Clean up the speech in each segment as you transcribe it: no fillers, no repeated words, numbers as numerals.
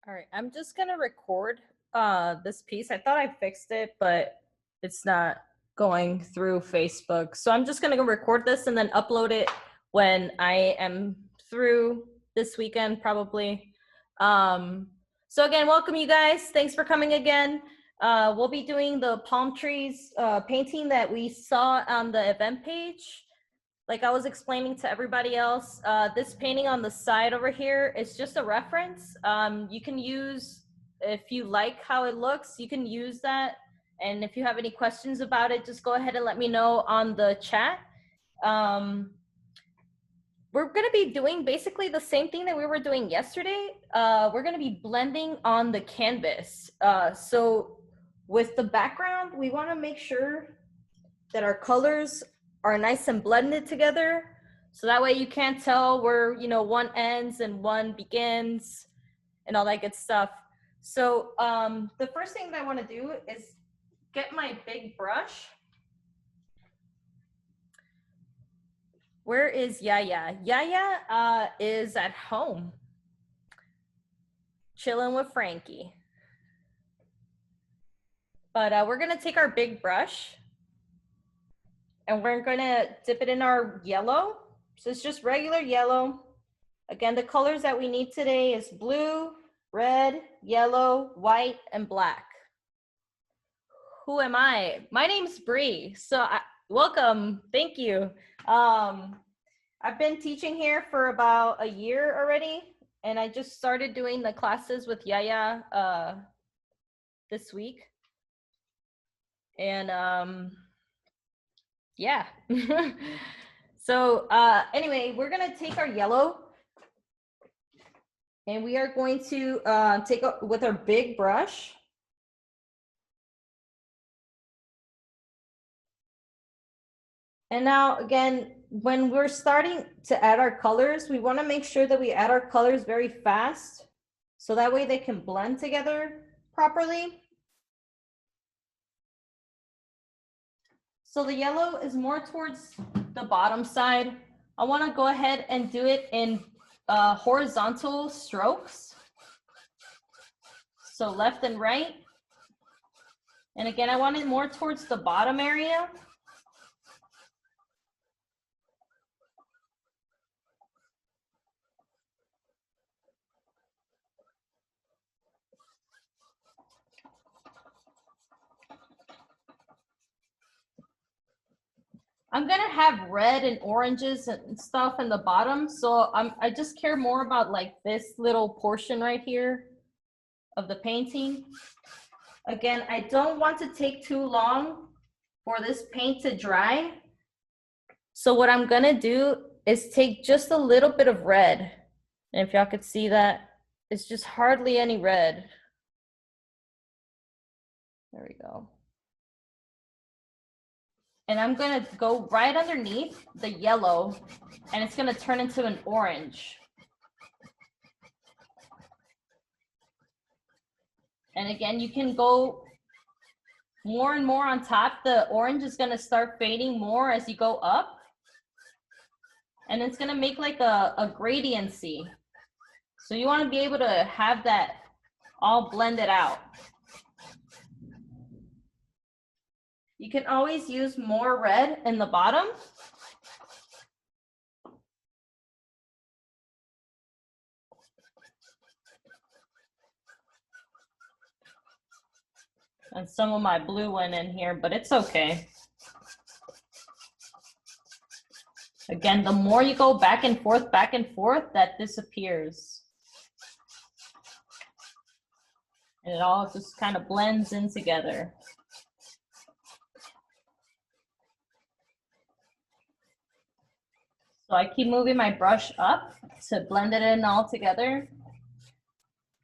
All right, I'm just gonna record this piece. I thought I fixed it, but it's not going through Facebook. So I'm just gonna record this and then upload it when I am through this weekend, probably. So again, welcome you guys. Thanks for coming again. We'll be doing the palm trees painting that we saw on the event page. Like I was explaining to everybody else, this painting on the side over here is just a reference. You can use, if you like how it looks, you can use that. And if you have any questions about it, just go ahead and let me know on the chat. We're gonna be doing basically the same thing that we were doing yesterday. We're gonna be blending on the canvas. So with the background, we wanna make sure that our colors are nice and blended together. So that way you can't tell where, one ends and one begins and all that good stuff. So the first thing that I want to do is get my big brush. Where is Yaya? Yaya is at home, chilling with Frankie. But we're gonna take our big brush and we're gonna dip it in our yellow. So it's just regular yellow. Again, the colors that we need today is blue, red, yellow, white, and black. Who am I? My name's Bree. So welcome, thank you. I've been teaching here for about a year already, and I just started doing the classes with Yaya this week. And yeah. So anyway, we're gonna take our yellow and we are going to take with our big brush. And now again, when we're starting to add our colors, we wanna make sure that we add our colors very fast so that way they can blend together properly. So the yellow is more towards the bottom side. I want to go ahead and do it in horizontal strokes. So left and right. And again, I want it more towards the bottom area. I'm gonna have red and oranges and stuff in the bottom. So I just care more about like this little portion right here of the painting. Again, I don't want to take too long for this paint to dry. So what I'm gonna do is take just a little bit of red. And if y'all could see that, it's just hardly any red. There we go. And I'm gonna go right underneath the yellow and it's gonna turn into an orange. And again, you can go more and more on top. The orange is gonna start fading more as you go up. And it's gonna make like a gradiency. So you wanna be able to have that all blended out. You can always use more red in the bottom. And some of my blue went in here, but it's okay. Again, the more you go back and forth, that disappears. And it all just kind of blends in together. So I keep moving my brush up to blend it in all together.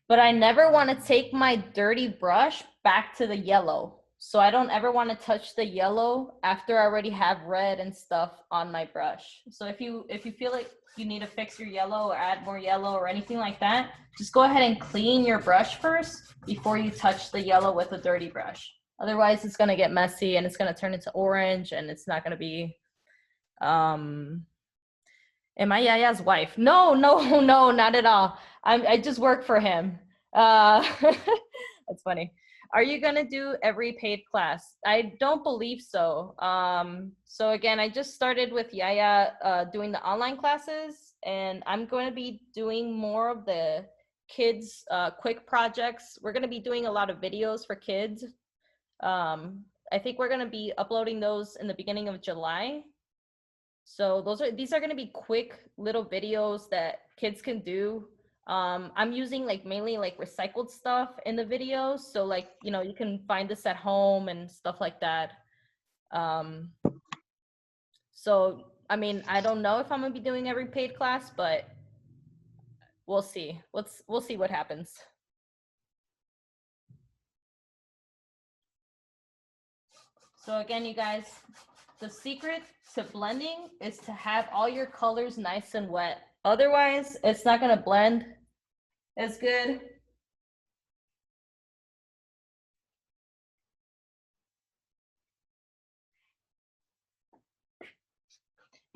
But I never want to take my dirty brush back to the yellow. So I don't ever want to touch the yellow after I already have red and stuff on my brush. So if you feel like you need to fix your yellow or add more yellow or anything like that, just go ahead and clean your brush first before you touch the yellow with a dirty brush. Otherwise it's going to get messy and it's going to turn into orange and it's not going to be Am I Yaya's wife? No, not at all. I just work for him. That's funny. Are you gonna do every paid class? I don't believe so. So again, I just started with Yaya doing the online classes, and I'm going to be doing more of the kids quick projects. We're going to be doing a lot of videos for kids. I think we're going to be uploading those in the beginning of July. So these are going to be quick little videos that kids can do. I'm using like mainly like recycled stuff in the videos. So like, you know, you can find this at home and stuff like that. So, I mean, I don't know if I'm gonna be doing every paid class, but we'll see. We'll see what happens. So again, you guys, the secret to blending is to have all your colors nice and wet. Otherwise, it's not gonna blend as good.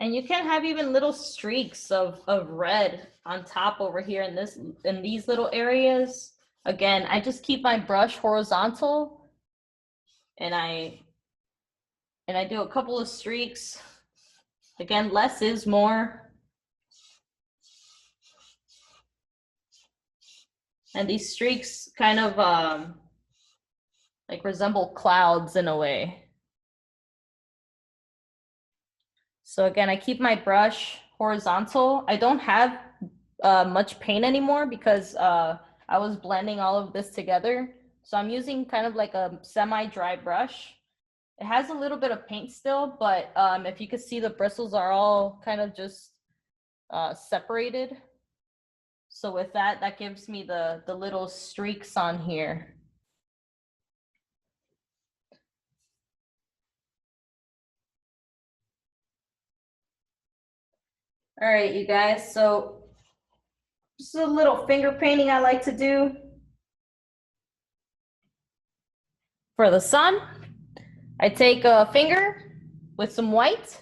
And you can have even little streaks of red on top over here in these little areas. Again, I just keep my brush horizontal and I do a couple of streaks. Again, less is more. And these streaks kind of like resemble clouds in a way. So again, I keep my brush horizontal. I don't have much paint anymore because I was blending all of this together. So I'm using kind of like a semi-dry brush. It has a little bit of paint still, but if you could see, the bristles are all kind of just separated. So with that, that gives me the little streaks on here. All right, you guys, so just a little finger painting I like to do. For the sun, I take a finger with some white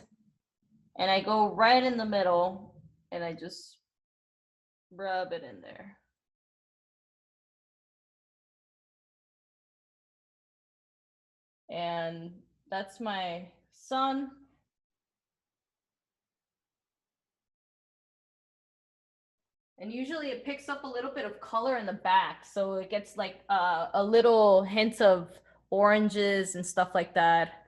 and I go right in the middle and I just rub it in there. And that's my sun. And usually it picks up a little bit of color in the back. So it gets like a little hint of oranges and stuff like that.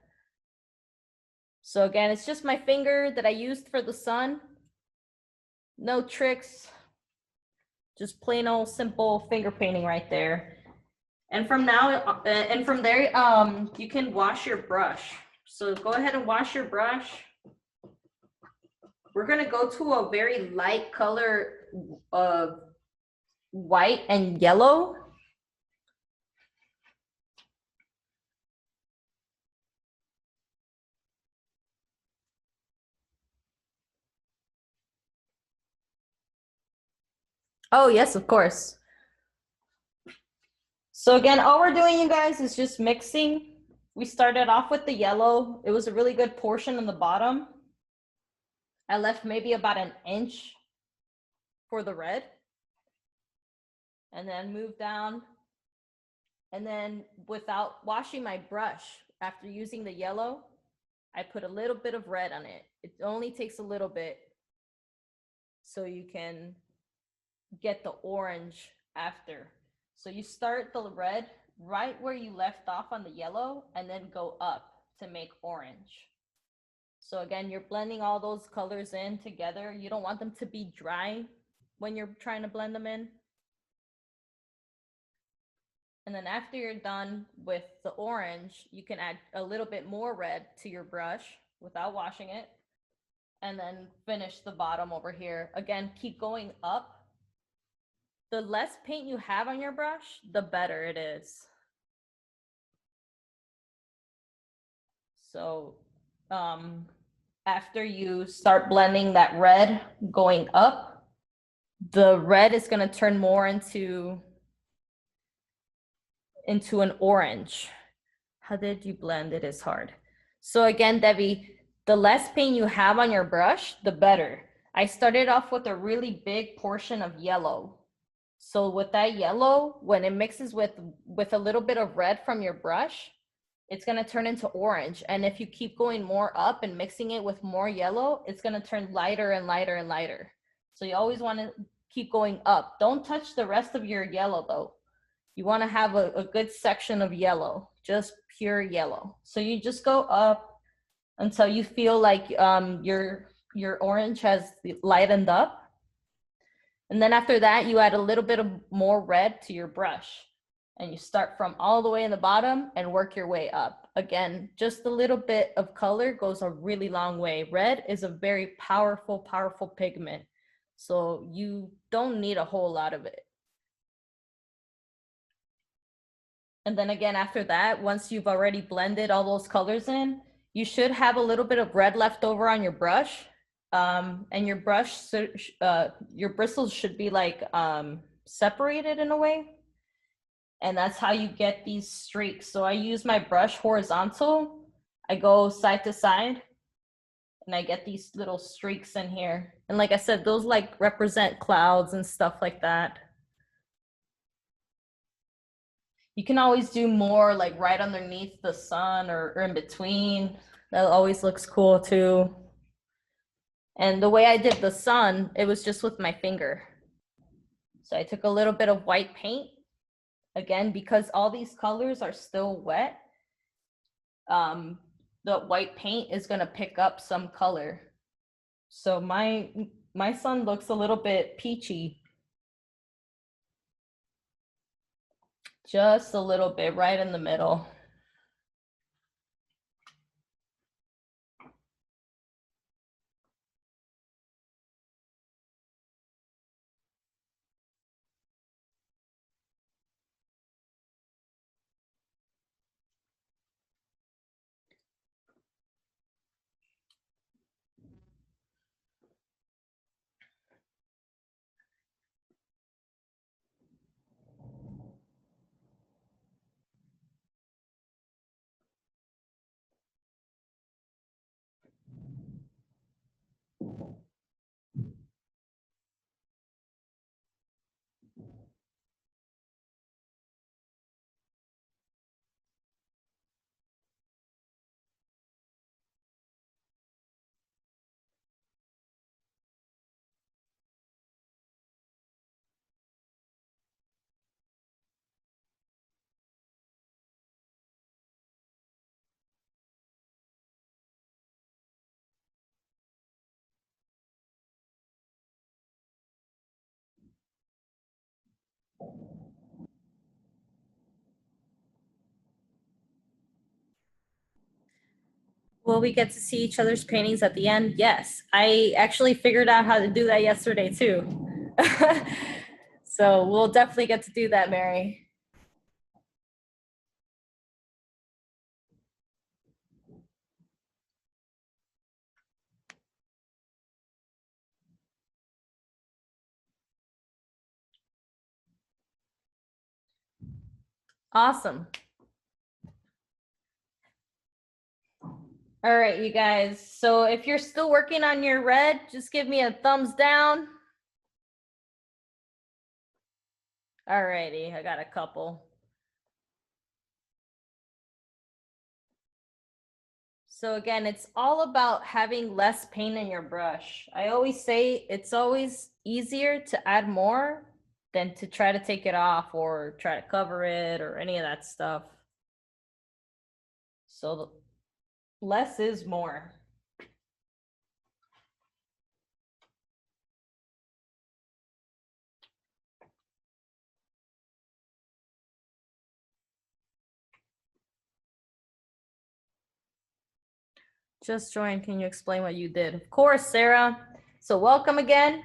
So again, it's just my finger that I used for the sun. No tricks, just plain old simple finger painting right there. And from there, you can wash your brush. So go ahead and wash your brush. We're gonna go to a very light color of white and yellow. Oh, yes, of course. So again, all we're doing, you guys, is just mixing. We started off with the yellow. It was a really good portion on the bottom. I left maybe about an inch for the red. And then moved down. And then without washing my brush, after using the yellow, I put a little bit of red on it. It only takes a little bit so you can get the orange after. So you start the red right where you left off on the yellow and then go up to make orange. So again, you're blending all those colors in together. You don't want them to be dry when you're trying to blend them in. And then after you're done with the orange, you can add a little bit more red to your brush without washing it. And then finish the bottom over here. Again, keep going up. The less paint you have on your brush, the better it is. So after you start blending that red going up, the red is going to turn more into an orange. How did you blend? It is hard. So again, Debbie, the less paint you have on your brush, the better. I started off with a really big portion of yellow. So with that yellow, when it mixes with a little bit of red from your brush, it's gonna turn into orange. And if you keep going more up and mixing it with more yellow, it's gonna turn lighter and lighter and lighter. So you always wanna keep going up. Don't touch the rest of your yellow though. You wanna have a good section of yellow, just pure yellow. So you just go up until you feel like your orange has lightened up. And then after that, you add a little bit of more red to your brush. And you start from all the way in the bottom and work your way up. Again, just a little bit of color goes a really long way. Red is a very powerful, powerful pigment. So you don't need a whole lot of it. And then again, after that, once you've already blended all those colors in, you should have a little bit of red left over on your brush. And your brush, your bristles should be like separated in a way. And that's how you get these streaks. So I use my brush horizontal. I go side to side and I get these little streaks in here. And like I said, those like represent clouds and stuff like that. You can always do more like right underneath the sun or in between. That always looks cool too. And the way I did the sun, it was just with my finger. So I took a little bit of white paint. Again, because all these colors are still wet, the white paint is gonna pick up some color. So my sun looks a little bit peachy. Just a little bit right in the middle. Will we get to see each other's paintings at the end? Yes. I actually figured out how to do that yesterday too. So we'll definitely get to do that, Mary. Awesome. All right, you guys. So if you're still working on your red, just give me a thumbs down. All righty, I got a couple. So again, it's all about having less paint in your brush. I always say it's always easier to add more than to try to take it off or try to cover it or any of that stuff. So less is more. Just joined. Can you explain what you did? Of course, Sarah. So welcome again.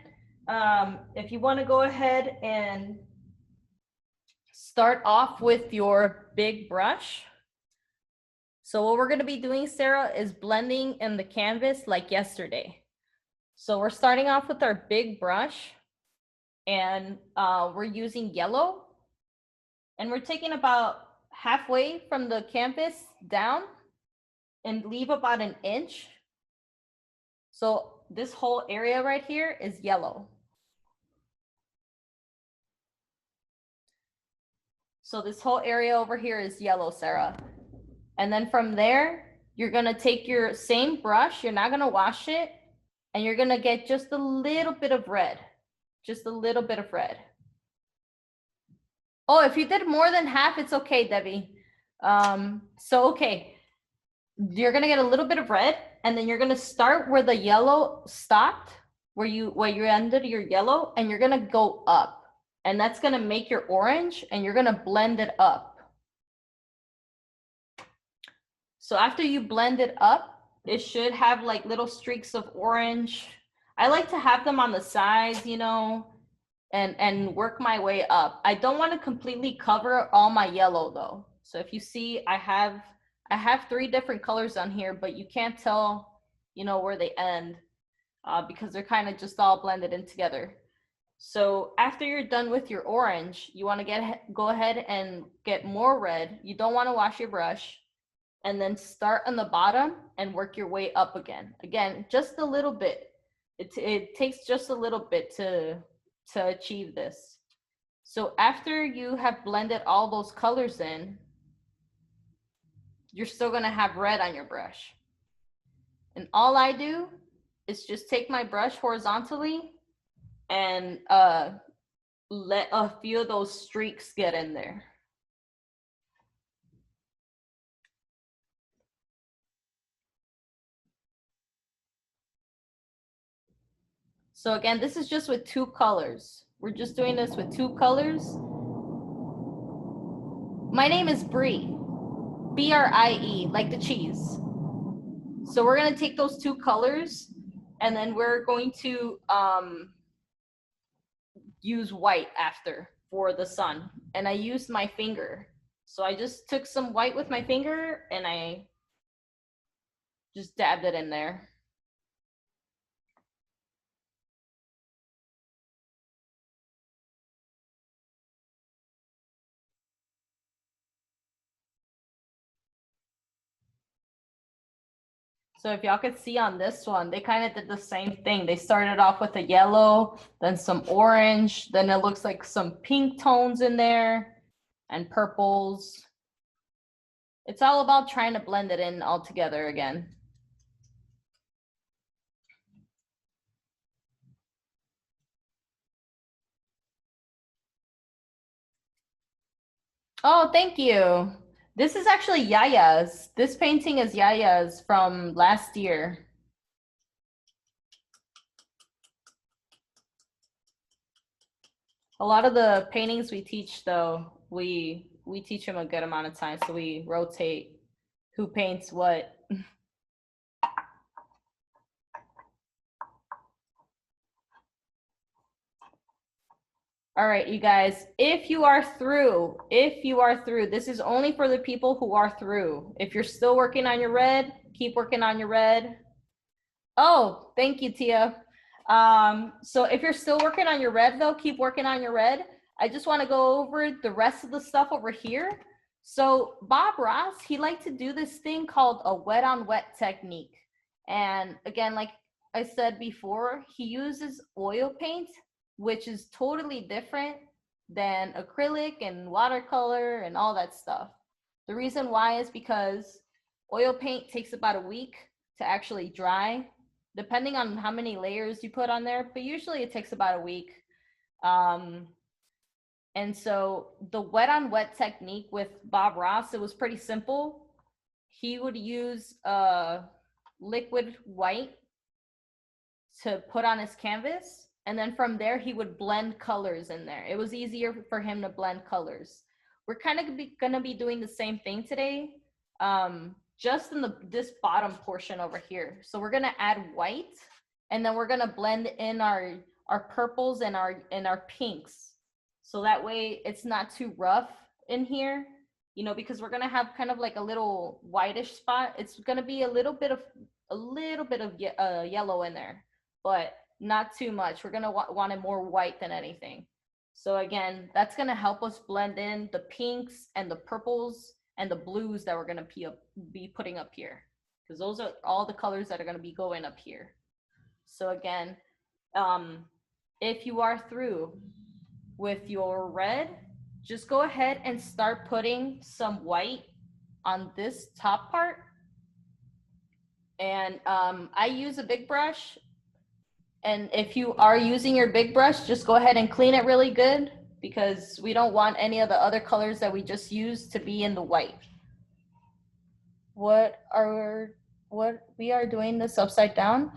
If you want to go ahead and start off with your big brush. So what we're going to be doing, Sarah, is blending in the canvas like yesterday. So we're starting off with our big brush and we're using yellow. And we're taking about halfway from the canvas down and leave about an inch. So this whole area right here is yellow. So this whole area over here is yellow, Sarah. And then from there, you're gonna take your same brush, you're not gonna wash it, and you're gonna get just a little bit of red. Just a little bit of red. Oh, if you did more than half, it's okay, Debbie. Okay. You're gonna get a little bit of red, and then you're gonna start where the yellow stopped, where you ended your yellow, and you're gonna go up. And that's gonna make your orange, and you're gonna blend it up. So after you blend it up, it should have like little streaks of orange. I like to have them on the sides, you know, and work my way up. I don't want to completely cover all my yellow though. So if you see, I have 3 different colors on here, but you can't tell, you know, where they end because they're kind of just all blended in together. So after you're done with your orange, you want to go ahead and get more red. You don't want to wash your brush, and then start on the bottom and work your way up again. Again, just a little bit. It takes just a little bit to achieve this. So after you have blended all those colors in, you're still gonna have red on your brush. And all I do is just take my brush horizontally and let a few of those streaks get in there. So again, this is just with 2 colors. We're just doing this with 2 colors. My name is Brie, B-R-I-E, like the cheese. So we're gonna take those 2 colors, and then we're going to use white after for the sun. And I used my finger. So I just took some white with my finger and I just dabbed it in there. So if y'all could see on this one, they kind of did the same thing. They started off with a yellow, then some orange, then it looks like some pink tones in there and purples. It's all about trying to blend it in all together again. Oh, thank you. This is actually Yaya's. This painting is Yaya's from last year. A lot of the paintings we teach, though, we teach them a good amount of time, so we rotate who paints what. All right, you guys, if you are through, this is only for the people who are through. If you're still working on your red, keep working on your red. Oh, thank you, Tia. So if you're still working on your red though, keep working on your red. I just want to go over the rest of the stuff over here. So Bob Ross, he liked to do this thing called a wet on wet technique. And again, like I said before, he uses oil paint, which is totally different than acrylic and watercolor and all that stuff. The reason why is because oil paint takes about a week to actually dry, depending on how many layers you put on there, but usually it takes about a week. And so the wet on wet technique with Bob Ross, it was pretty simple. He would use liquid white to put on his canvas, and then from there he would blend colors in there. It was easier for him to blend colors. We're kind of gonna be doing the same thing today, just in this bottom portion over here. So we're gonna add white, and then we're gonna blend in our purples and our pinks, so that way it's not too rough in here, you know, because we're gonna have kind of like a little whitish spot. It's gonna be a little bit of yellow in there, but not too much. We're gonna want it more white than anything. So again, that's gonna help us blend in the pinks and the purples and the blues that we're gonna be putting up here, because those are all the colors that are gonna be going up here. So again, if you are through with your red, just go ahead and start putting some white on this top part. And I use a big brush. And if you are using your big brush, just go ahead and clean it really good, because we don't want any of the other colors that we just used to be in the white. We are doing this upside down.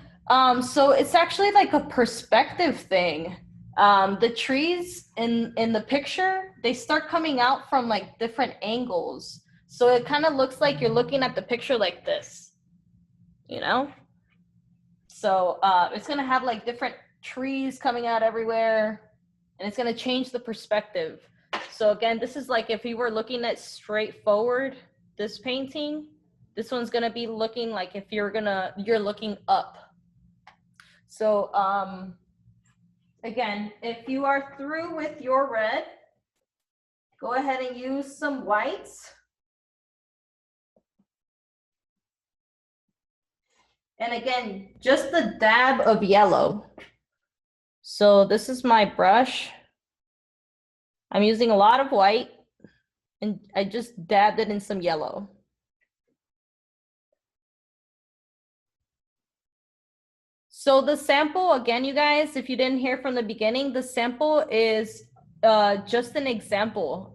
So it's actually like a perspective thing. The trees in the picture, they start coming out from like different angles. So it kind of looks like you're looking at the picture like this, you know? So it's gonna have like different trees coming out everywhere, and it's gonna change the perspective. So again, this is like if you were looking at straight forward, this painting, this one's gonna be looking like if you're looking up. So again, if you are through with your red, go ahead and use some whites. And again, just a dab of yellow. So this is my brush. I'm using a lot of white, and I just dabbed it in some yellow. So the sample, again, you guys, if you didn't hear from the beginning, the sample is just an example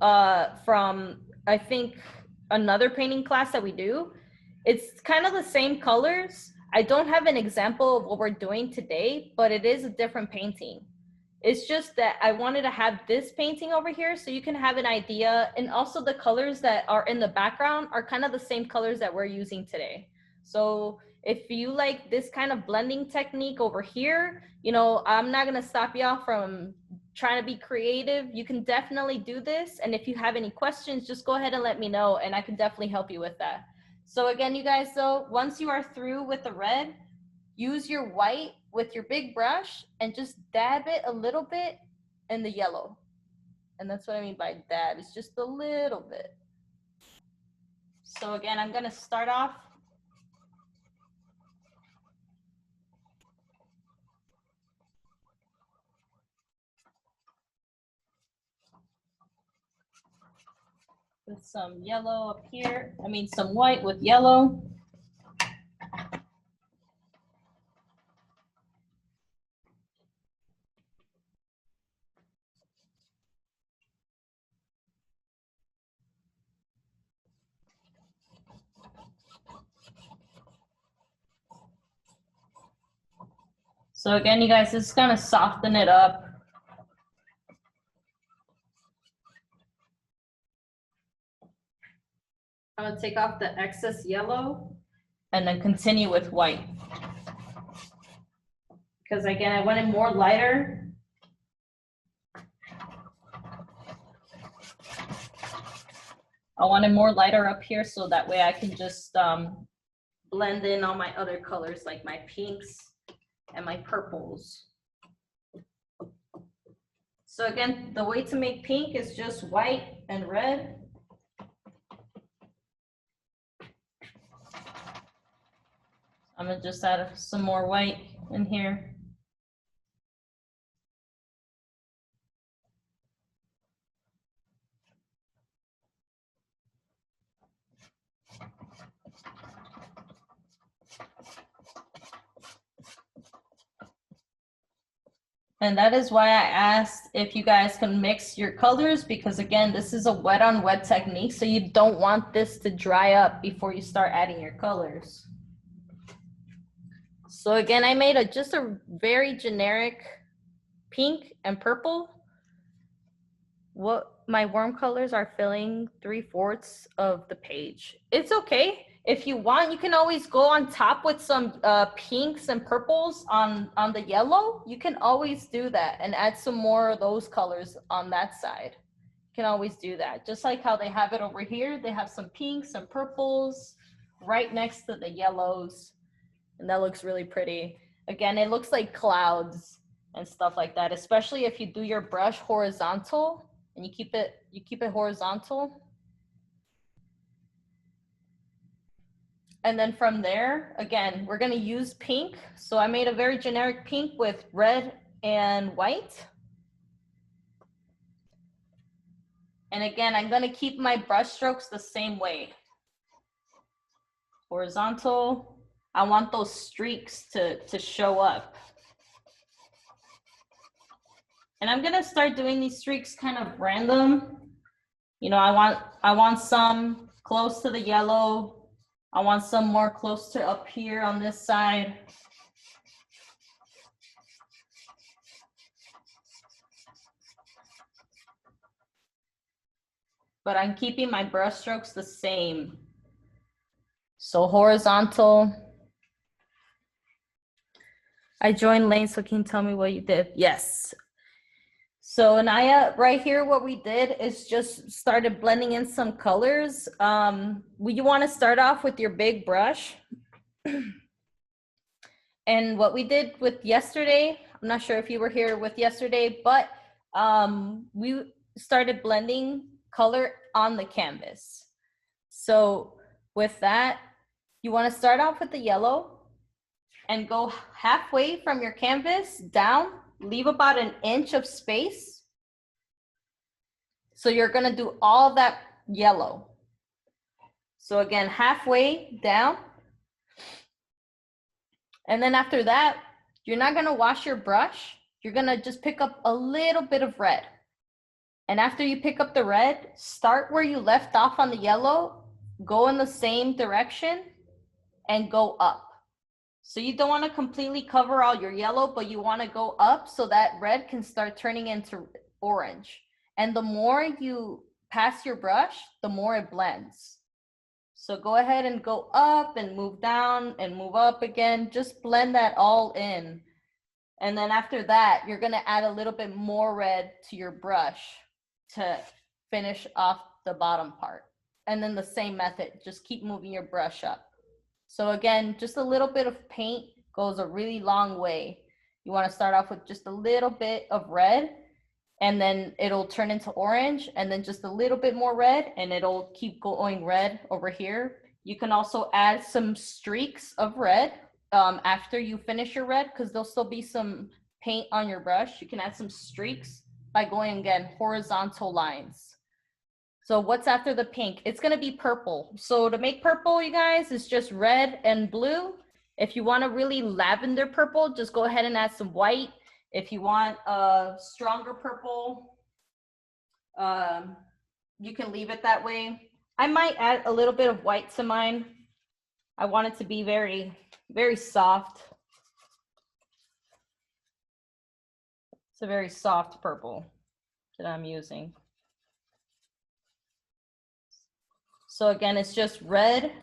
from, I think, another painting class that we do. It's kind of the same colors. I don't have an example of what we're doing today, but it is a different painting. It's just that I wanted to have this painting over here so you can have an idea. And also the colors that are in the background are kind of the same colors that we're using today. So if you like this kind of blending technique over here, you know, I'm not gonna stop y'all from trying to be creative. You can definitely do this. And if you have any questions, just go ahead and let me know, and I can definitely help you with that. So again, you guys, so once you are through with the red, use your white with your big brush and just dab it a little bit in the yellow. And that's what I mean by dab, it's just a little bit. So again, I'm gonna start off with some yellow up here. I mean, some white with yellow. So again, you guys, just kind of soften it up. I'm gonna take off the excess yellow and then continue with white. Because again, I want it more lighter. I want it more lighter up here so that way I can just blend in all my other colors like my pinks and my purples. So again, the way to make pink is just white and red. I'm gonna just add some more white in here. And that is why I asked if you guys can mix your colors, because again, this is a wet on wet technique. So you don't want this to dry up before you start adding your colors. So again, I made just a very generic pink and purple. What my warm colors are filling 3/4 of the page. It's okay. If you want, you can always go on top with some pinks and purples on the yellow. You can always do that and add some more of those colors on that side. You can always do that. Just like how they have it over here. They have some pinks and purples right next to the yellows. And that looks really pretty. Again, it looks like clouds and stuff like that, especially if you do your brush horizontal and you keep it horizontal. And then from there, again, we're gonna use pink. So I made a very generic pink with red and white. And again, I'm gonna keep my brush strokes the same way. Horizontal. I want those streaks to show up. And I'm gonna start doing these streaks kind of random. You know, I want some close to the yellow. I want some more close to up here on this side. But I'm keeping my brush strokes the same. So horizontal. I joined Lane, so can you tell me what you did? Yes. So Naya, right here, what we did is just started blending in some colors. You want to start off with your big brush. And what we did with yesterday, I'm not sure if you were here with yesterday, but we started blending color on the canvas. So with that, you want to start off with the yellow and go halfway from your canvas down, leave about an inch of space. So you're going to do all that yellow. So again, halfway down. And then after that, you're not going to wash your brush. You're going to just pick up a little bit of red. And after you pick up the red, start where you left off on the yellow, go in the same direction and go up. So you don't want to completely cover all your yellow, but you want to go up so that red can start turning into orange. And the more you pass your brush, the more it blends. So go ahead and go up and move down and move up again. Just blend that all in. And then after that, you're going to add a little bit more red to your brush to finish off the bottom part. And then the same method, just keep moving your brush up. So again, just a little bit of paint goes a really long way. You want to start off with just a little bit of red, and then it'll turn into orange, and then just a little bit more red, and it'll keep going red over here. You can also add some streaks of red after you finish your red, because there'll still be some paint on your brush. You can add some streaks by going, again, horizontal lines. So what's after the pink? It's going to be purple. So to make purple, you guys, it's just red and blue. If you want a really lavender purple, just go ahead and add some white. If you want a stronger purple, you can leave it that way. I might add a little bit of white to mine. I want it to be very, very soft. It's a very soft purple that I'm using. So again, it's just red,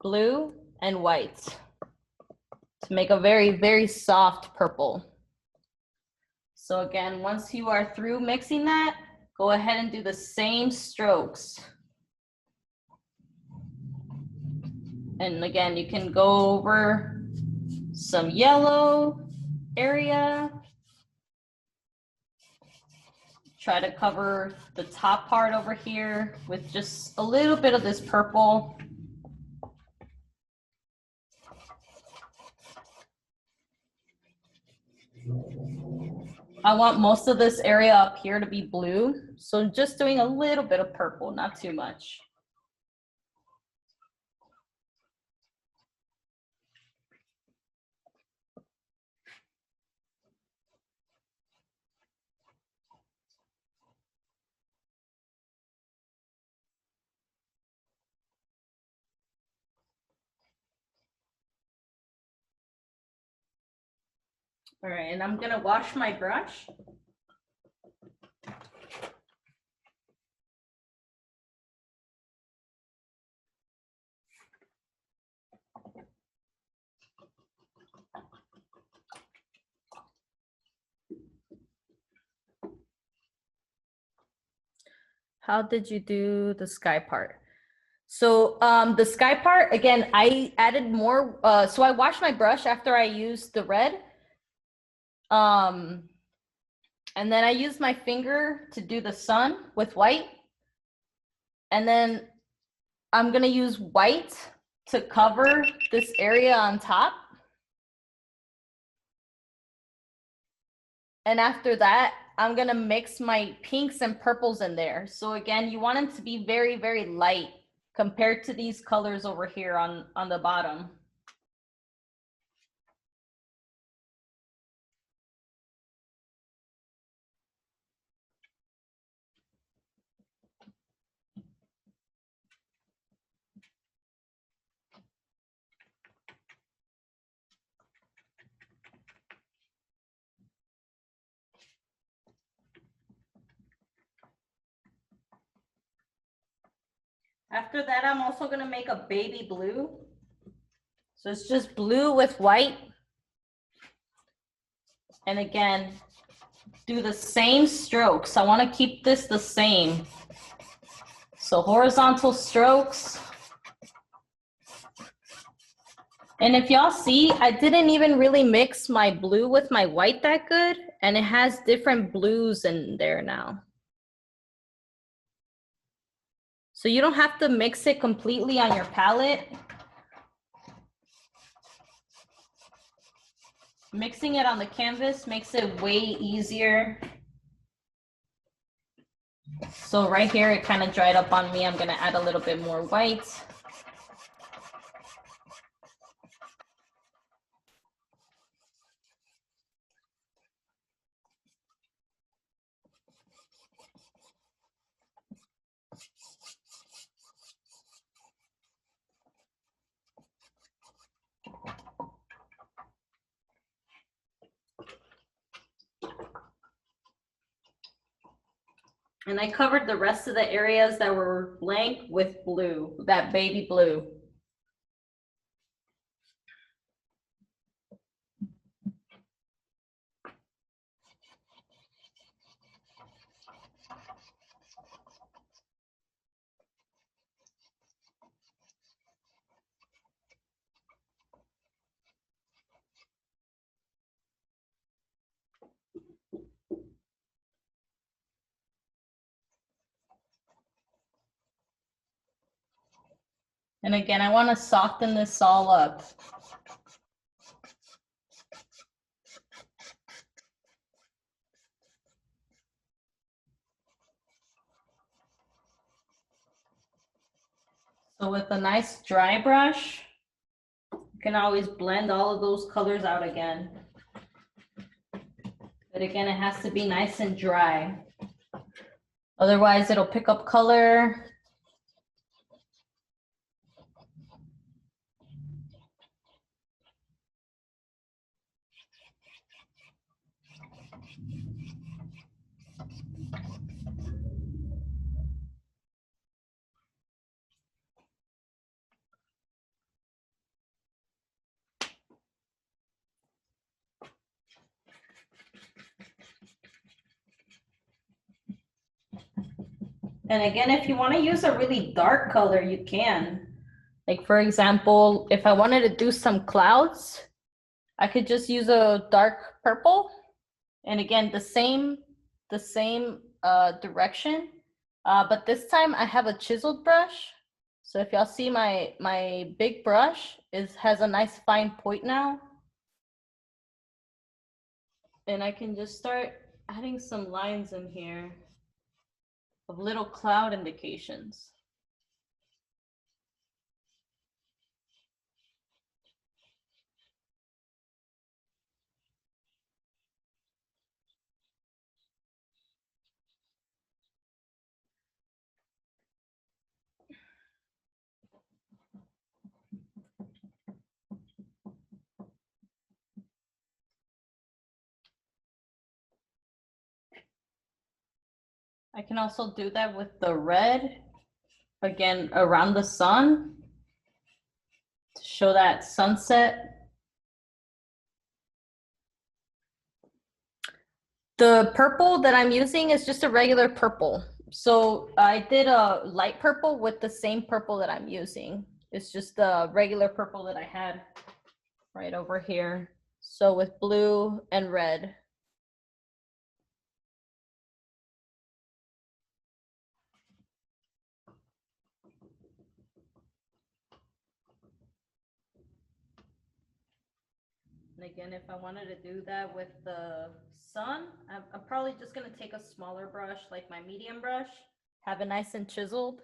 blue, and white to make a very, very soft purple. So again, once you are through mixing that, go ahead and do the same strokes. And again, you can go over some yellow area. Try to cover the top part over here with just a little bit of this purple. I want most of this area up here to be blue, so just doing a little bit of purple, not too much. All right, and I'm gonna wash my brush. How did you do the sky part? So the sky part, again, I added more, so I washed my brush after I used the red. And then I used my finger to do the sun with white. And then I'm gonna use white to cover this area on top. And after that, I'm gonna mix my pinks and purples in there. So again, you want them to be very, very light compared to these colors over here on the bottom. After that, I'm also gonna make a baby blue. So it's just blue with white. And again, do the same strokes. I wanna keep this the same. So horizontal strokes. And if y'all see, I didn't even really mix my blue with my white that good, and it has different blues in there now. So you don't have to mix it completely on your palette. Mixing it on the canvas makes it way easier. So right here, it kind of dried up on me. I'm gonna add a little bit more white. And I covered the rest of the areas that were blank with blue, that baby blue. And again, I want to soften this all up. So with a nice dry brush, you can always blend all of those colors out again. But again, it has to be nice and dry. Otherwise, it'll pick up color. And again, if you want to use a really dark color, you can. Like for example, if I wanted to do some clouds, I could just use a dark purple. And again, the same direction. But this time I have a chiseled brush. So if y'all see my big brush has a nice fine point now. And I can just start adding some lines in here of little cloud indications. I can also do that with the red, again, around the sun to show that sunset. The purple that I'm using is just a regular purple. So I did a light purple with the same purple that I'm using. It's just the regular purple that I had right over here. So with blue and red. And again, if I wanted to do that with the sun, I'm probably just gonna take a smaller brush, like my medium brush, have it nice and chiseled,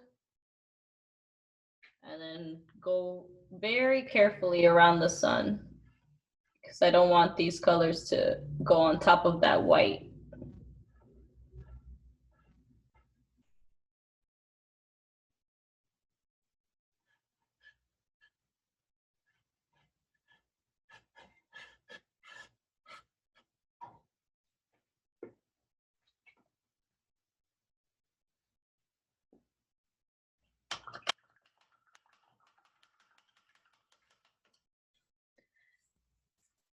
and then go very carefully around the sun, because I don't want these colors to go on top of that white.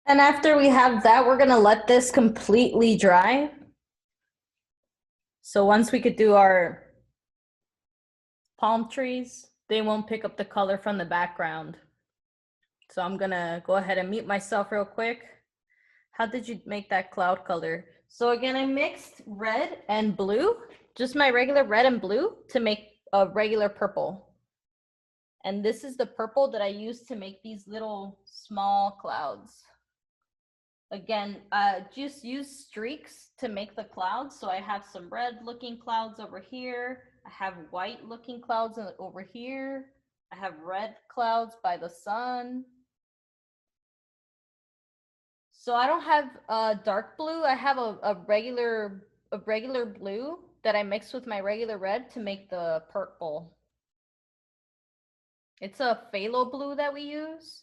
And after we have that, we're gonna let this completely dry. So once we could do our palm trees, they won't pick up the color from the background. So I'm gonna go ahead and mute myself real quick. How did you make that cloud color? So again, I mixed red and blue, just my regular red and blue to make a regular purple. And this is the purple that I used to make these little small clouds. Again, just use streaks to make the clouds. So I have some red looking clouds over here. I have white looking clouds over here. I have red clouds by the sun. So I don't have dark blue. I have a regular blue that I mixed with my regular red to make the purple. It's a phthalo blue that we use.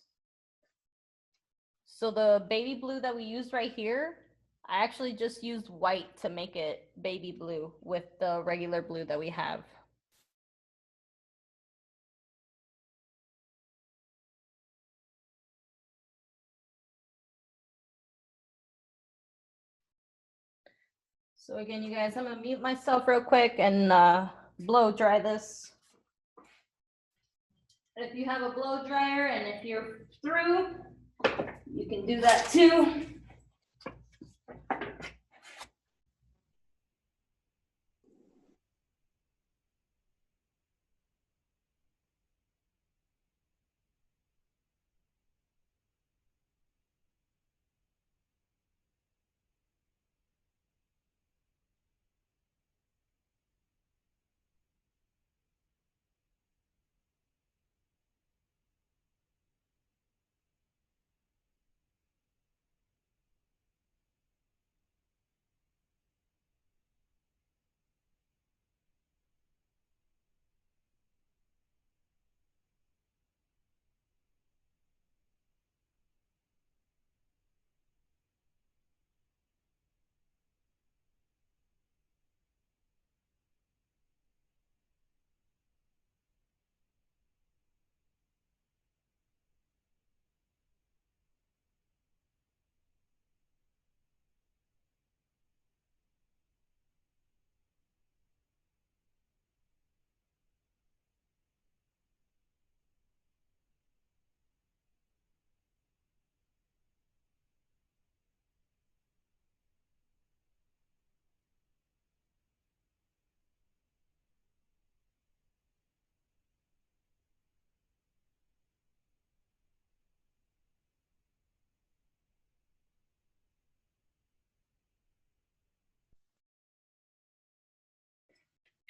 So the baby blue that we used right here, I actually just used white to make it baby blue with the regular blue that we have. So again, you guys, I'm gonna mute myself real quick and blow dry this. If you have a blow dryer and if you're through, you can do that too.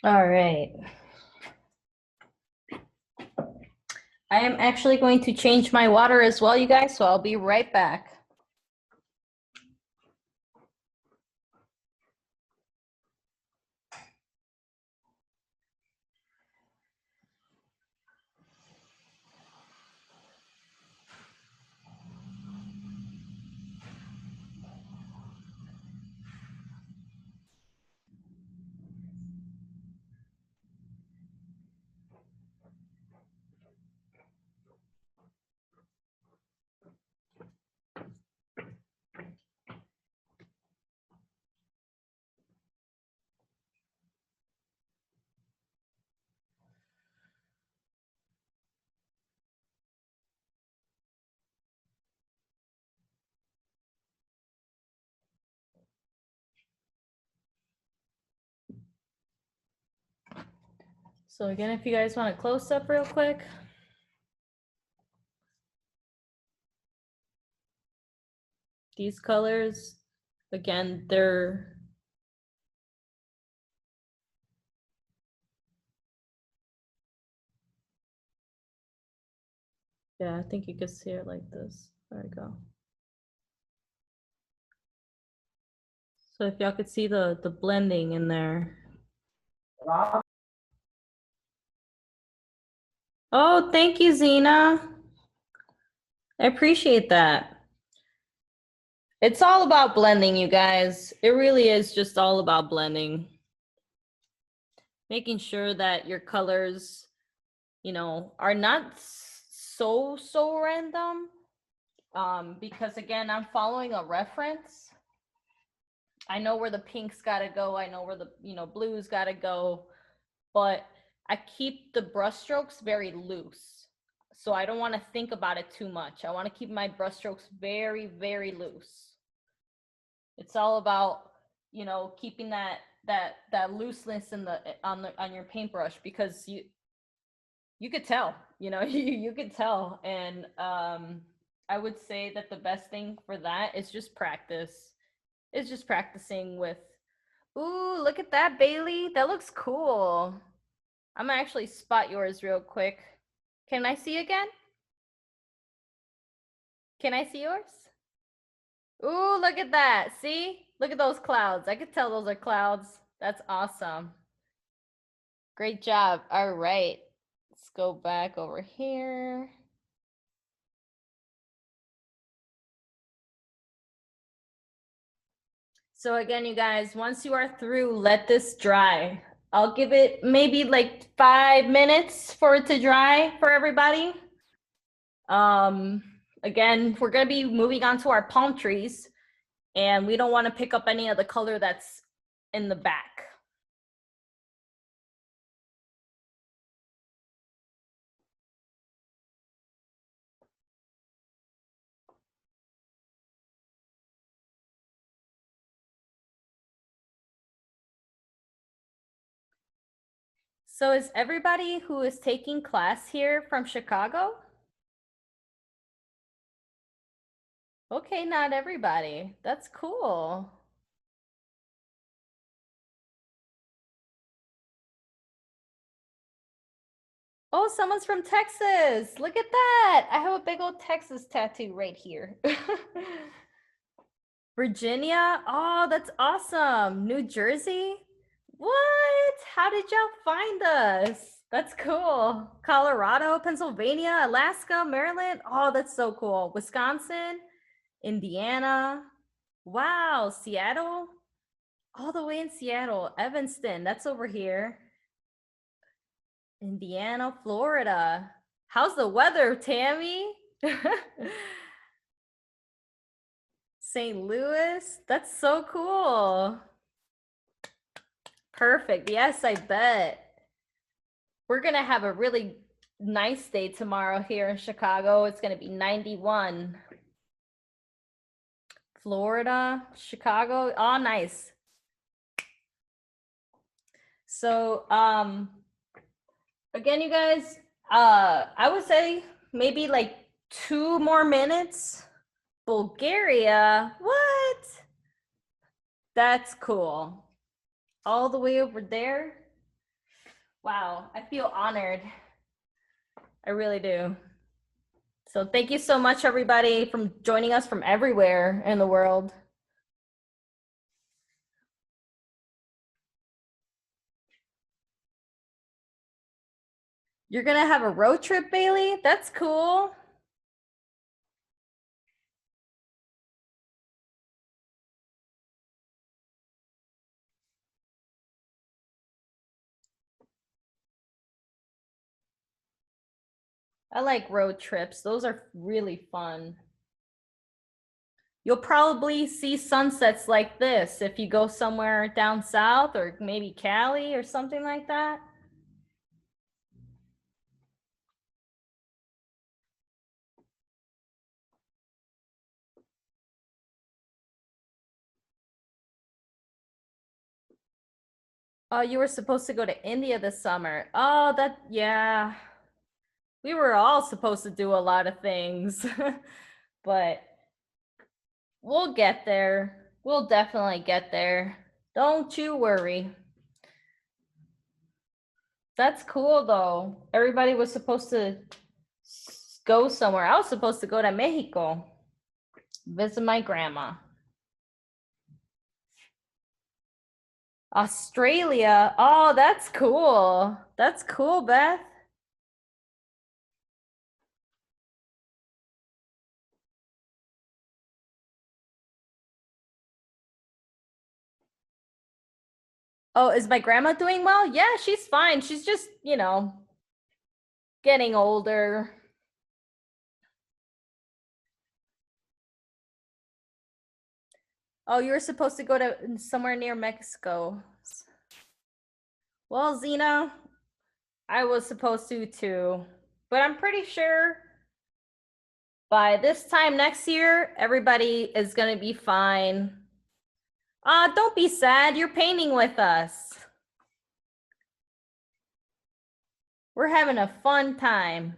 All right. I am actually going to change my water as well, you guys, so I'll be right back. So again, if you guys want a close up real quick. These colors, again, they're yeah, I think you could see it like this. There we go. So if y'all could see the blending in there. Oh, thank you, Zena. I appreciate that. It's all about blending, you guys. It really is just all about blending. Making sure that your colors, you know, are not so random. Because again, I'm following a reference. I know where the pinks gotta go. I know where the, you know, blues gotta go, but I keep the brush strokes very loose. So I don't want to think about it too much. I want to keep my brush strokes very loose. It's all about, you know, keeping that looseness in the on your paintbrush, because you could tell, you know, you could tell. And I would say that the best thing for that is just practice. It's just practicing with, ooh, look at that, Bailey. That looks cool. I'm gonna actually spot yours real quick. Can I see again? Can I see yours? Ooh, look at that. See? Look at those clouds. I could tell those are clouds. That's awesome. Great job. All right. Let's go back over here. So again, you guys, once you are through, let this dry. I'll give it maybe like 5 minutes for it to dry for everybody. Again, we're going to be moving on to our palm trees, and we don't want to pick up any of the color that's in the back. So is everybody who is taking class here from Chicago? Okay, not everybody. That's cool. Oh, someone's from Texas. Look at that. I have a big old Texas tattoo right here. Virginia. Oh, that's awesome. New Jersey. What? How did y'all find us? That's cool. Colorado, Pennsylvania, Alaska, Maryland. Oh, that's so cool. Wisconsin, Indiana. Wow, Seattle. All the way in Seattle. Evanston, that's over here. Indiana, Florida. How's the weather, Tammy? St. Louis. That's so cool. Perfect. Yes, I bet. We're going to have a really nice day tomorrow here in Chicago. It's going to be 91. Florida, Chicago. Oh, nice. So, again, you guys, I would say maybe like 2 more minutes. Bulgaria. What? That's cool. All the way over there. Wow, I feel honored. I really do. So thank you so much, everybody, for joining us from everywhere in the world. You're gonna have a road trip, Bailey? That's cool. I like road trips. Those are really fun. You'll probably see sunsets like this if you go somewhere down south, or maybe Cali or something like that. Oh, you were supposed to go to India this summer. Oh, yeah. We were all supposed to do a lot of things, but We'll get there. We'll definitely get there. Don't you worry. That's cool though. Everybody was supposed to go somewhere. I was supposed to go to Mexico, visit my grandma. Australia. Oh, that's cool. That's cool, Beth. Oh, is my grandma doing well? Yeah, she's fine. She's just, getting older. Oh, you were supposed to go to somewhere near Mexico. Well, Zena, I was supposed to too. But I'm pretty sure by this time next year, everybody is going to be fine. Don't be sad. You're painting with us. We're having a fun time.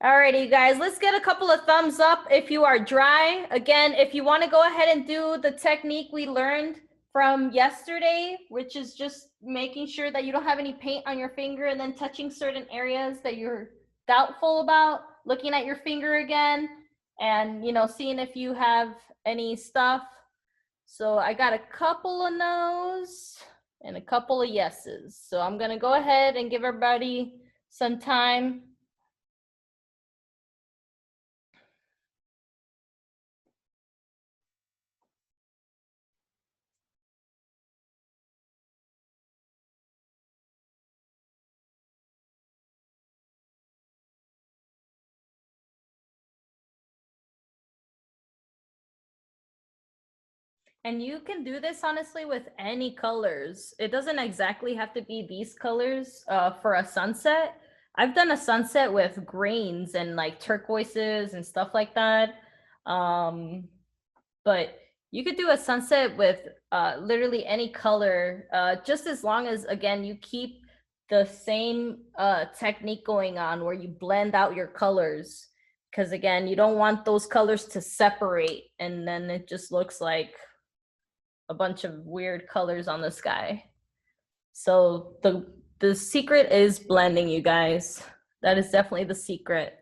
Alrighty, you guys, let's get a couple of thumbs up if you are dry. Again, if you want to go ahead and do the technique we learned from yesterday, which is just making sure that you don't have any paint on your finger and then touching certain areas that you're doubtful about, looking at your finger again and, seeing if you have any stuff. So I got a couple of no's and a couple of yeses. So I'm going to go ahead and give everybody some time. And you can do this honestly with any colors. It doesn't exactly have to be these colors for a sunset. I've done a sunset with greens and like turquoises and stuff like that. But you could do a sunset with literally any color, just as long as, again, you keep the same technique going on where you blend out your colors. Because again, you don't want those colors to separate and then it just looks like a bunch of weird colors on the sky. So the secret is blending, you guys. That is definitely the secret.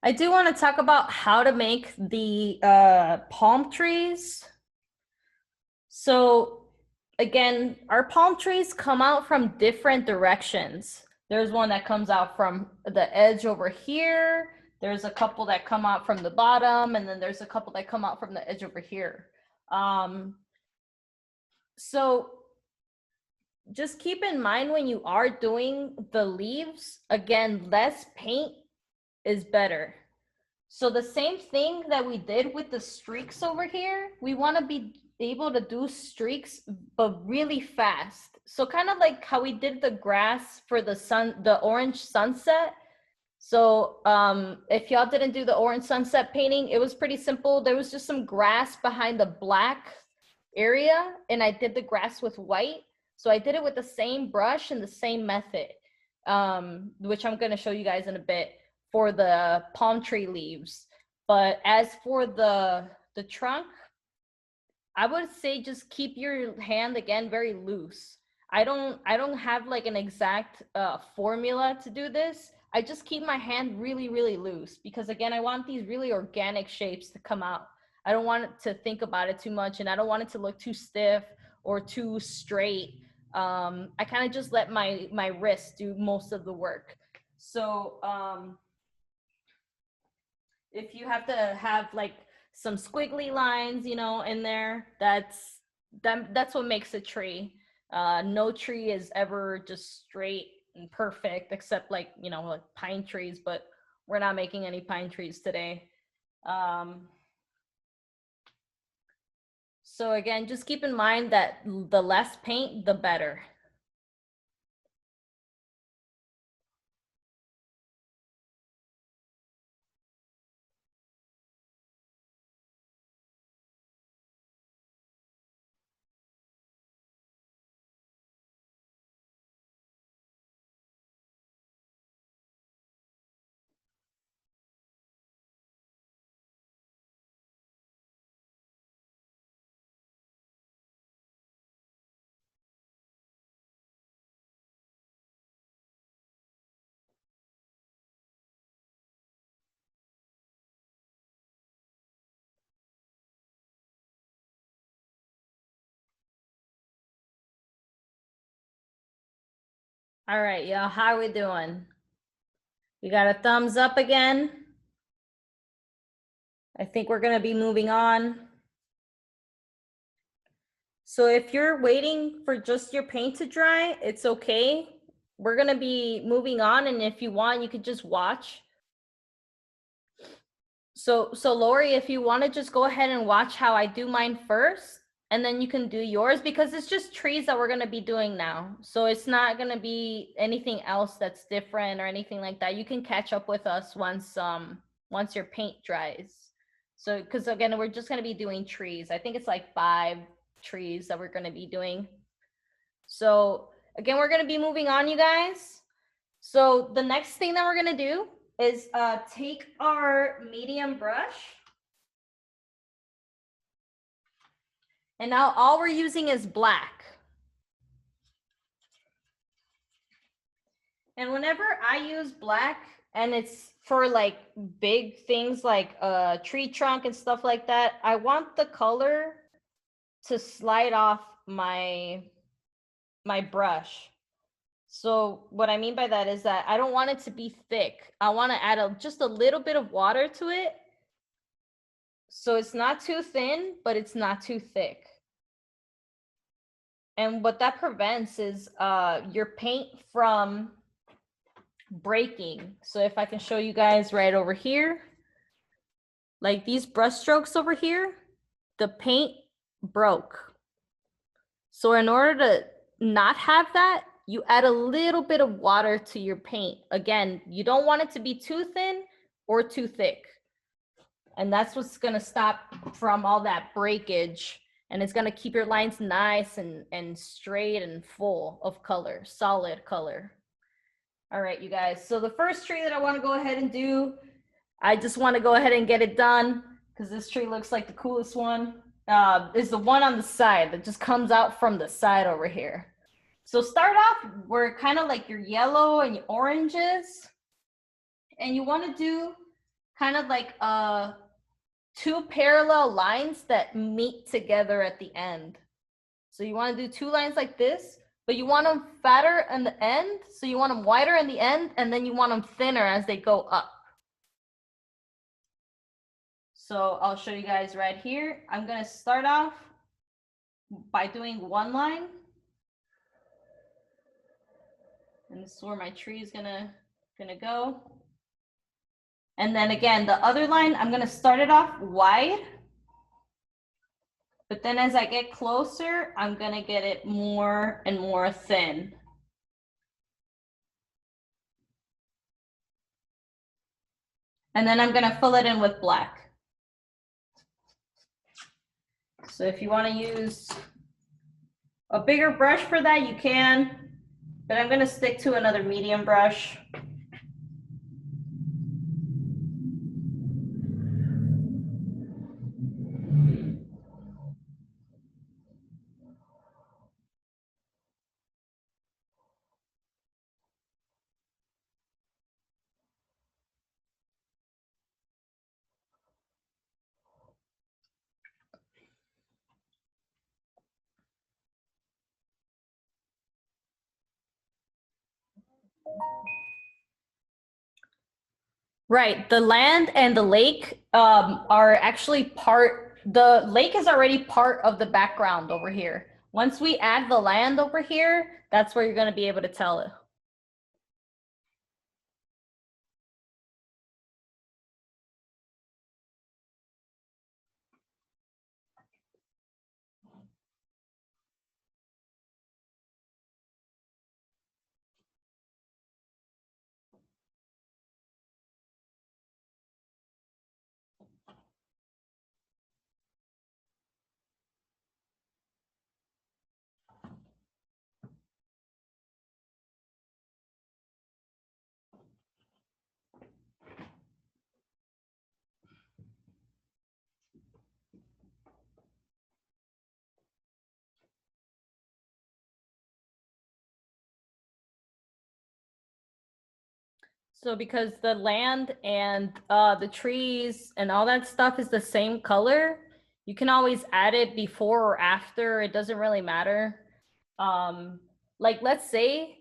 I do want to talk about how to make the palm trees. So again, our palm trees come out from different directions. There's one that comes out from the edge over here. There's a couple that come out from the bottom, and then there's a couple that come out from the edge over here. So just keep in mind when you are doing the leaves, again, less paint is better. So the same thing that we did with the streaks over here, we want to be able to do streaks, but really fast. So kind of like how we did the grass for the orange sunset. So if y'all didn't do the orange sunset painting, it was pretty simple. There was just some grass behind the black area, and I did the grass with white. So I did it with the same brush and the same method, which I'm going to show you guys in a bit for the palm tree leaves. But as for the trunk, I would say just keep your hand again very loose. I don't have like an exact formula to do this. I just keep my hand really, really loose because again, I want these really organic shapes to come out. I don't want it to think about it too much and I don't want it to look too stiff or too straight. I kind of just let my wrist do most of the work. So if you have to have like some squiggly lines, in there, that's what makes a tree. No tree is ever just straight and perfect, except like like pine trees, but we're not making any pine trees today. So again, just keep in mind that the less paint, the better. All right, y'all, how we doing? We got a thumbs up again. I think we're gonna be moving on. So if you're waiting for just your paint to dry, it's okay. We're gonna be moving on, and if you want, you could just watch. So Lori, if you want to just go ahead and watch how I do mine first, and then you can do yours, because it's just trees that we're going to be doing now. So it's not going to be anything else that's different or anything like that. You can catch up with us once your paint dries. So because again, we're just going to be doing trees. I think it's like 5 trees that we're going to be doing. So again, we're going to be moving on, you guys. So the next thing that we're going to do is take our medium brush. And now all we're using is black. And whenever I use black, and it's for like big things like a tree trunk and stuff like that, I want the color to slide off my brush. So what I mean by that is that I don't want it to be thick. I want to add just a little bit of water to it. So it's not too thin, but it's not too thick. And what that prevents is your paint from breaking. So if I can show you guys right over here, like these brush strokes over here, the paint broke. So in order to not have that, you add a little bit of water to your paint. Again, you don't want it to be too thin or too thick. And that's what's gonna stop from all that breakage. And it's gonna keep your lines nice and straight and full of color, solid color. All right, you guys. So the first tree that I wanna go ahead and do, I just wanna go ahead and get it done because this tree looks like the coolest one. Is the one on the side that just comes out from the side over here. So start off where kind of like your yellow and your oranges. And you wanna do kind of like 2 parallel lines that meet together at the end. So you want to do 2 lines like this, but you want them fatter in the end. So you want them wider in the end, and then you want them thinner as they go up. So I'll show you guys right here. I'm going to start off by doing 1 line. And this is where my tree is gonna go. And then again, the other line, I'm going to start it off wide. But then as I get closer, I'm going to get it more and more thin. And then I'm going to fill it in with black. So if you want to use a bigger brush for that, you can. But I'm going to stick to another medium brush. Right, the land and the lake are actually the lake is already part of the background over here. Once we add the land over here, that's where you're going to be able to tell it. So because the land and the trees and all that stuff is the same color, you can always add it before or after. It doesn't really matter. Like let's say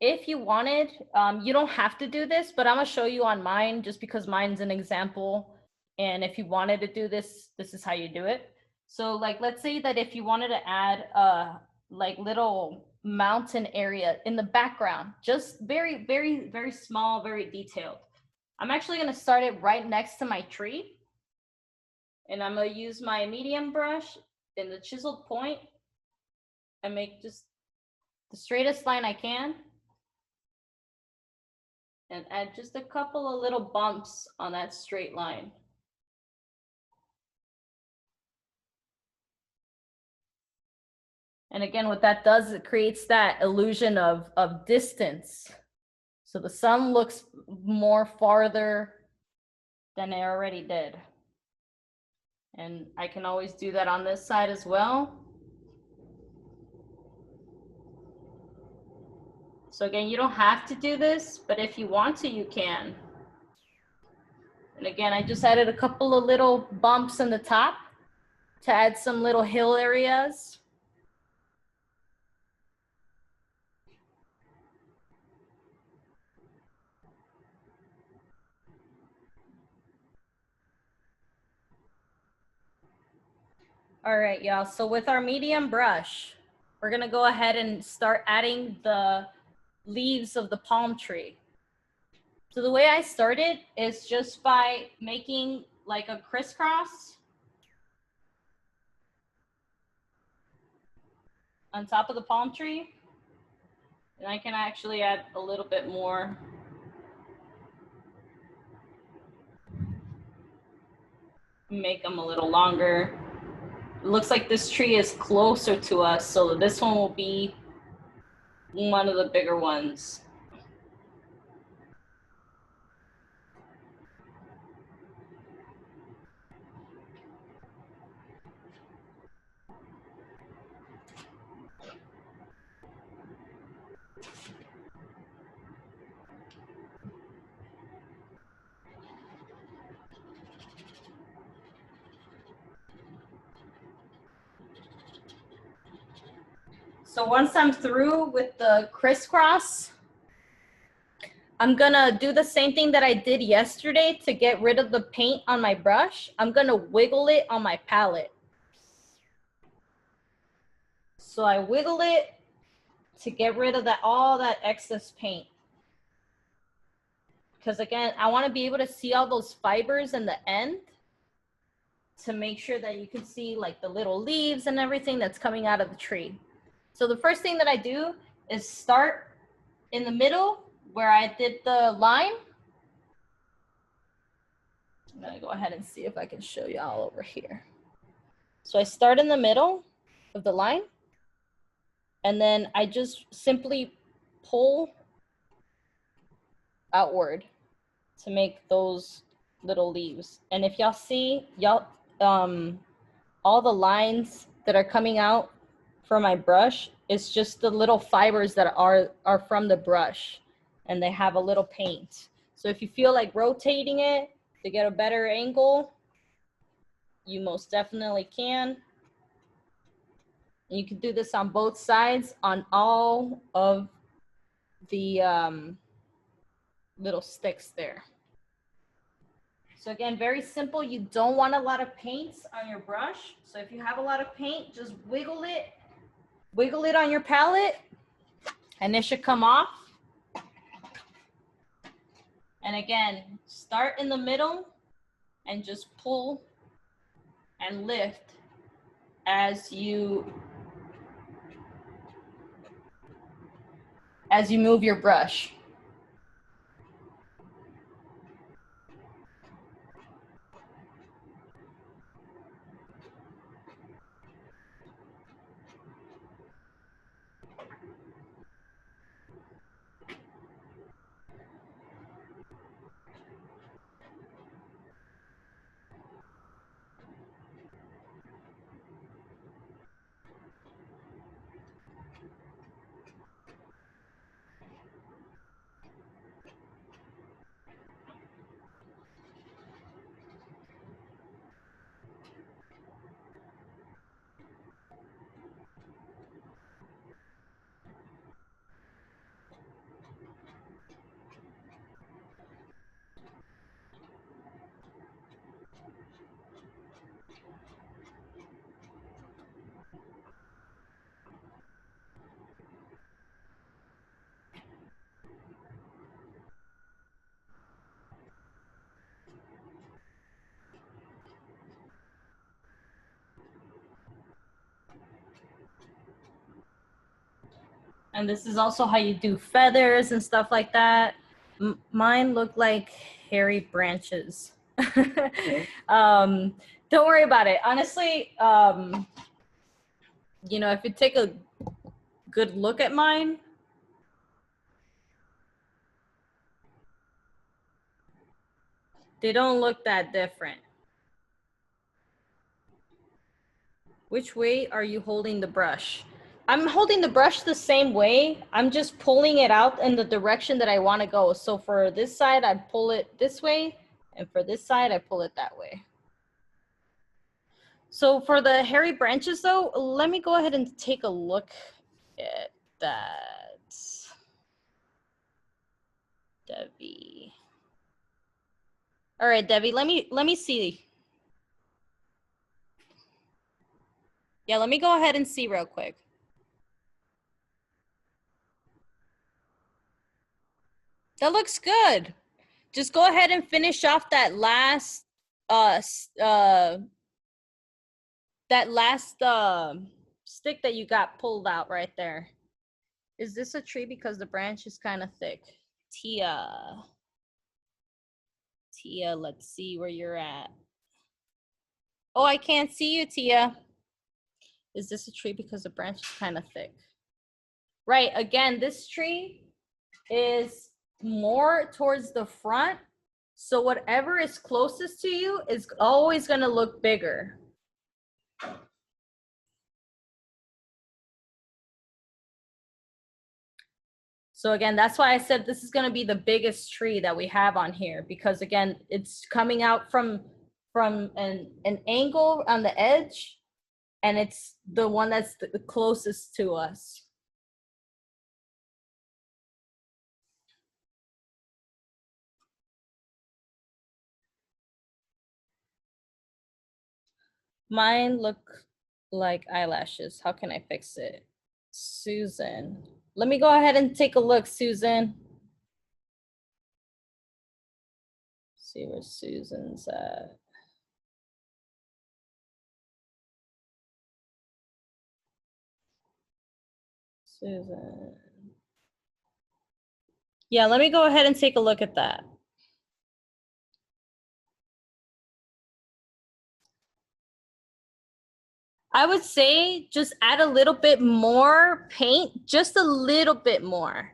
if you wanted, you don't have to do this, but I'm gonna show you on mine just because mine's an example. And if you wanted to do this, this is how you do it. So like, let's say that if you wanted to add a like little mountain area in the background, just very, very, very small, very detailed. I'm actually gonna start it right next to my tree. And I'm gonna use my medium brush in the chiseled point and make just the straightest line I can. And add just a couple of little bumps on that straight line. And again, what that does, it creates that illusion of distance. So the sun looks more farther than it already did. And I can always do that on this side as well. So again, you don't have to do this, but if you want to, you can. And again, I just added a couple of little bumps in the top to add some little hill areas. All right, y'all. So with our medium brush, we're gonna go ahead and start adding the leaves of the palm tree. So the way I started is just by making like a crisscross on top of the palm tree. And I can actually add a little bit more. Make them a little longer. It looks like this tree is closer to us, so this one will be one of the bigger ones. So once I'm through with the crisscross, I'm gonna do the same thing that I did yesterday to get rid of the paint on my brush. I'm gonna wiggle it on my palette. So I wiggle it to get rid of all that excess paint. Because again, I wanna be able to see all those fibers in the end to make sure that you can see like the little leaves and everything that's coming out of the tree. So the first thing that I do is start in the middle where I did the line. I'm gonna go ahead and see if I can show you all over here. So I start in the middle of the line, and then I just simply pull outward to make those little leaves. And if y'all see, all the lines that are coming out from my brush, it's just the little fibers that are from the brush, and they have a little paint. So if you feel like rotating it to get a better angle, you most definitely can. And you can do this on both sides on all of the little sticks there. So again, very simple. You don't want a lot of paint on your brush. So if you have a lot of paint, just wiggle it on your palette, and it should come off. And again, start in the middle and just pull and lift as you move your brush. And this is also how you do feathers and stuff like that. Mine look like hairy branches. Don't worry about it. Honestly, you know, if you take a good look at mine, they don't look that different. Which way are you holding the brush? I'm holding the brush the same way. I'm just pulling it out in the direction that I want to go. So for this side, I pull it this way. And for this side, I pull it that way. So for the hairy branches though, let me go ahead and take a look at that. Debbie. All right, Debbie, let me see. Yeah, let me go ahead and see real quick. That looks good. Just go ahead and finish off that last stick that you got pulled out right there. Is this a tree because the branch is kind of thick? Tia, let's see where you're at. Oh, I can't see you, Tia. Is this a tree because the branch is kind of thick? Right, again, this tree is more towards the front. So whatever is closest to you is always gonna look bigger. So again, that's why I said this is gonna be the biggest tree that we have on here, because again, it's coming out from an angle on the edge, and it's the one that's the closest to us. Mine look like eyelashes. How can I fix it? Susan. Let me go ahead and take a look, Susan. See where Susan's at. Susan. Yeah, let me go ahead and take a look at that. I would say just add a little bit more paint, just a little bit more.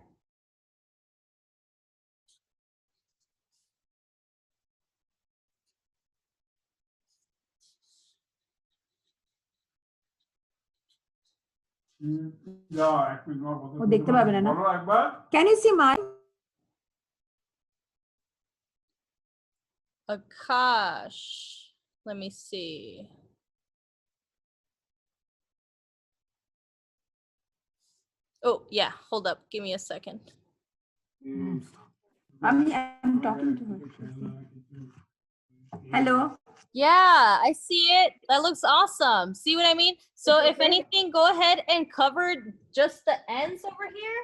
দেখতে পাবে না Can you see mine? Akash, let me see. Oh yeah, hold up, give me a second. I'm talking to her. Hello. Yeah, I see it. That looks awesome. See what I mean? So if anything, go ahead and cover just the ends over here.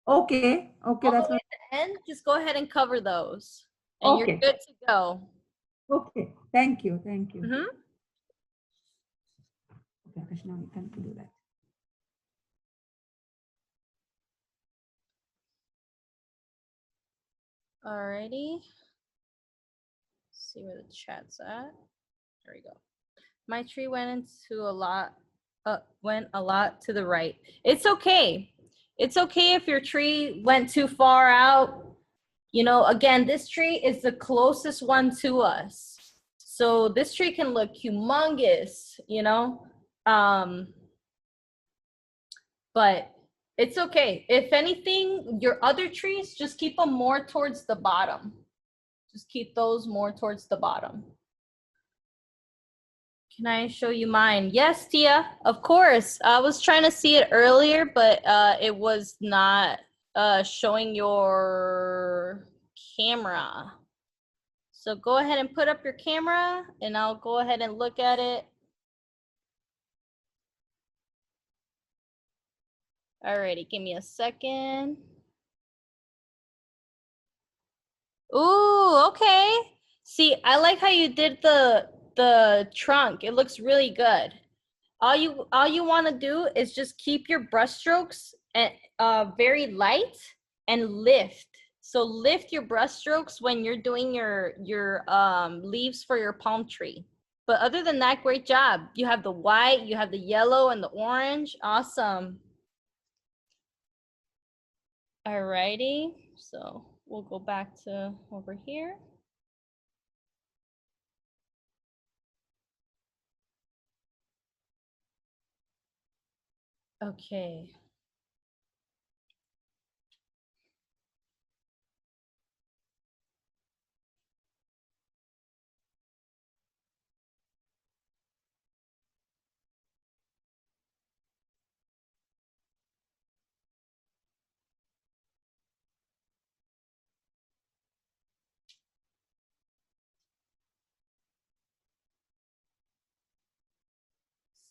Okay. Okay, All that's the way what. at the end, just go ahead and cover those. And Okay. you're good to go. Okay. Thank you. Thank you. Mm-hmm. Okay, Akash, now you can do that. Alrighty. See where the chat's at. There we go. My tree went into a lot, went a lot to the right. It's okay. It's okay if your tree went too far out. You know, again, this tree is the closest one to us. So this tree can look humongous, you know? But it's okay. If anything, your other trees, just keep them more towards the bottom. Just keep those more towards the bottom. Can I show you mine? Yes, Tia, of course. I was trying to see it earlier, but it was not showing your camera. So go ahead and put up your camera and I'll go ahead and look at it. Alrighty, give me a second. Ooh, okay. See, I like how you did the trunk. It looks really good. All you want to do is just keep your brush strokes and very light and lift. So lift your brush strokes when you're doing your leaves for your palm tree. But other than that, great job. You have the white, you have the yellow and the orange. Awesome. Alrighty, so we'll go back to over here. Okay.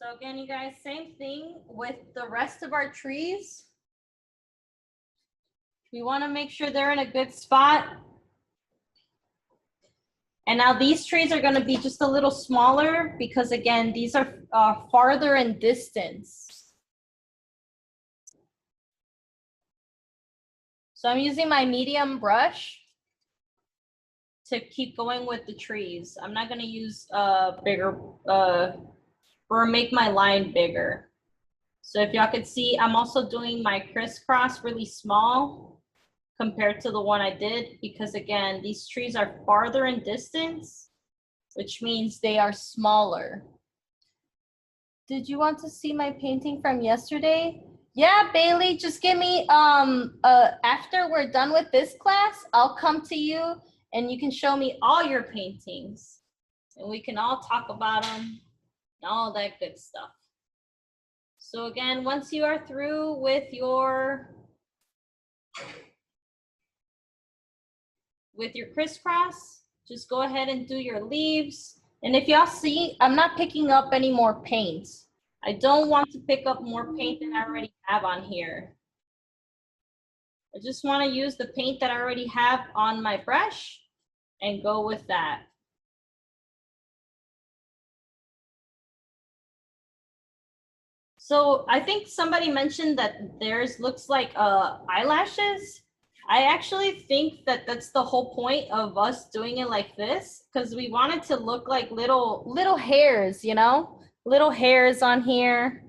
So again, you guys, same thing with the rest of our trees. We want to make sure they're in a good spot. And now these trees are going to be just a little smaller because again, these are farther in distance. So I'm using my medium brush to keep going with the trees. I'm not going to use bigger or make my line bigger. So if y'all could see, I'm also doing my crisscross really small compared to the one I did, because again, these trees are farther in distance, which means they are smaller. Did you want to see my painting from yesterday? Yeah, Bailey, just give me, after we're done with this class, I'll come to you and you can show me all your paintings and we can all talk about them and all that good stuff. So again, once you are through with your crisscross, just go ahead and do your leaves. And if y'all see, I'm not picking up any more paint. I don't want to pick up more paint than I already have on here. I just want to use the paint that I already have on my brush and go with that. So I think somebody mentioned that theirs looks like eyelashes. I actually think that that's the whole point of us doing it like this, because we want it to look like little hairs, you know, little hairs on here.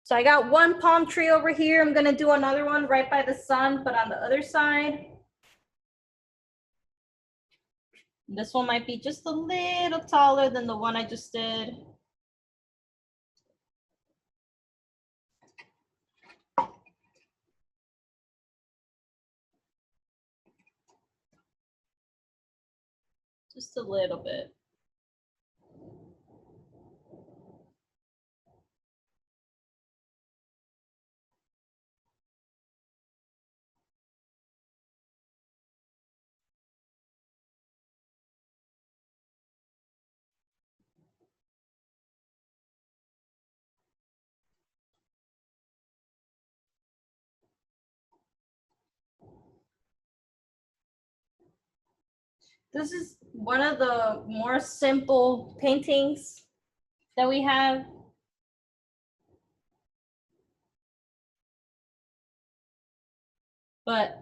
So I got one palm tree over here. I'm gonna do another one right by the sun, but on the other side. This one might be just a little taller than the one I just did. Just a little bit. This is one of the more simple paintings that we have. But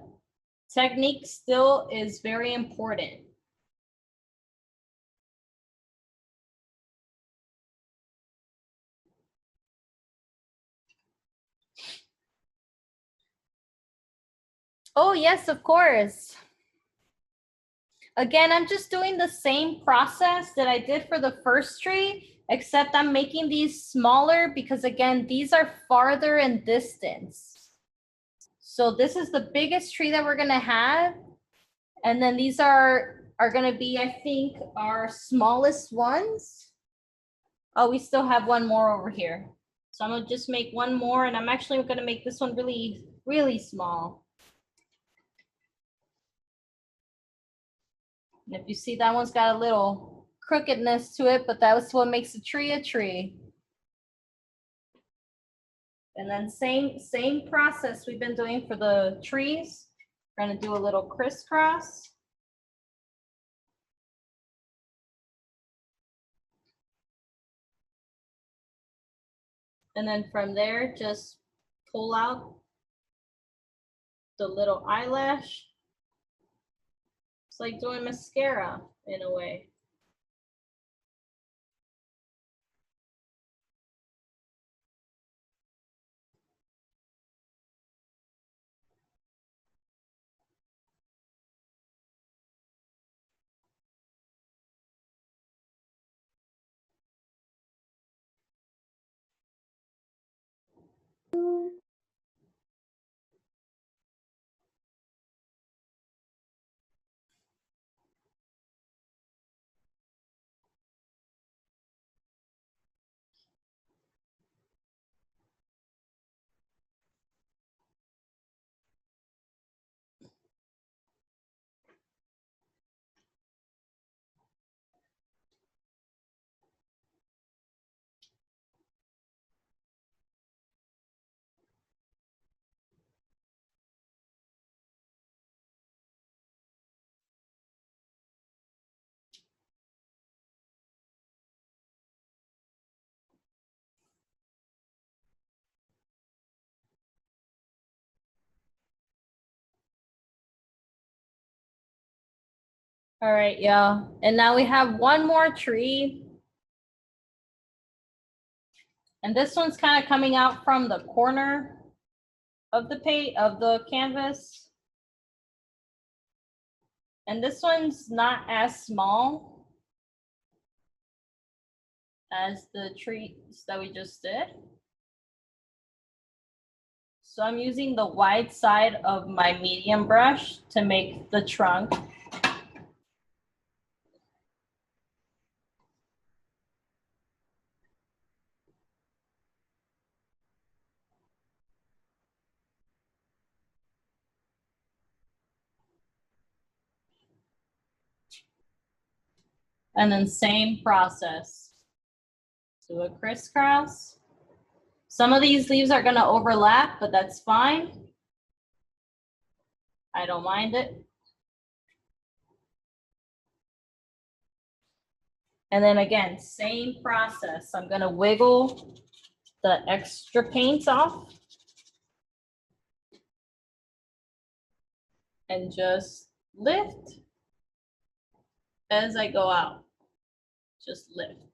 technique still is very important. Oh, yes, of course. Again, I'm just doing the same process that I did for the first tree, except I'm making these smaller because again, these are farther in distance. So this is the biggest tree that we're gonna have. And then these are gonna be, I think, our smallest ones. Oh, we still have one more over here. So I'm gonna just make one more and I'm actually gonna make this one really, really small. And if you see, that one's got a little crookedness to it, but that's what makes a tree a tree. And then same process we've been doing for the trees. We're gonna do a little crisscross. And then from there, just pull out the little eyelash. It's like doing mascara in a way. All right, yeah. And now we have one more tree. And this one's kind of coming out from the corner of the canvas. And this one's not as small as the trees that we just did. So I'm using the wide side of my medium brush to make the trunk. And then same process. Do a crisscross. Some of these leaves are gonna overlap, but that's fine. I don't mind it. And then again, same process. I'm gonna wiggle the extra paint off and just lift as I go out. Just lift.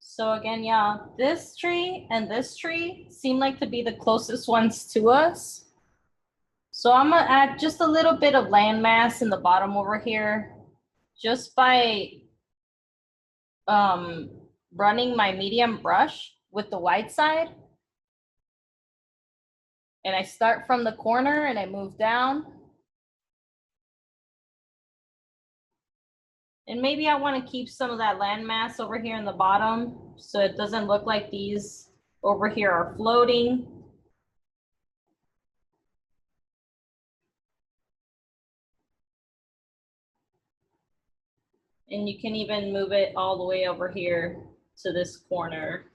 So again, yeah, this tree and this tree seem like to be the closest ones to us. So I'm gonna add just a little bit of landmass in the bottom over here, just by running my medium brush with the white side. And I start from the corner and I move down. And maybe I want to keep some of that landmass over here in the bottom so it doesn't look like these over here are floating. And you can even move it all the way over here to this corner.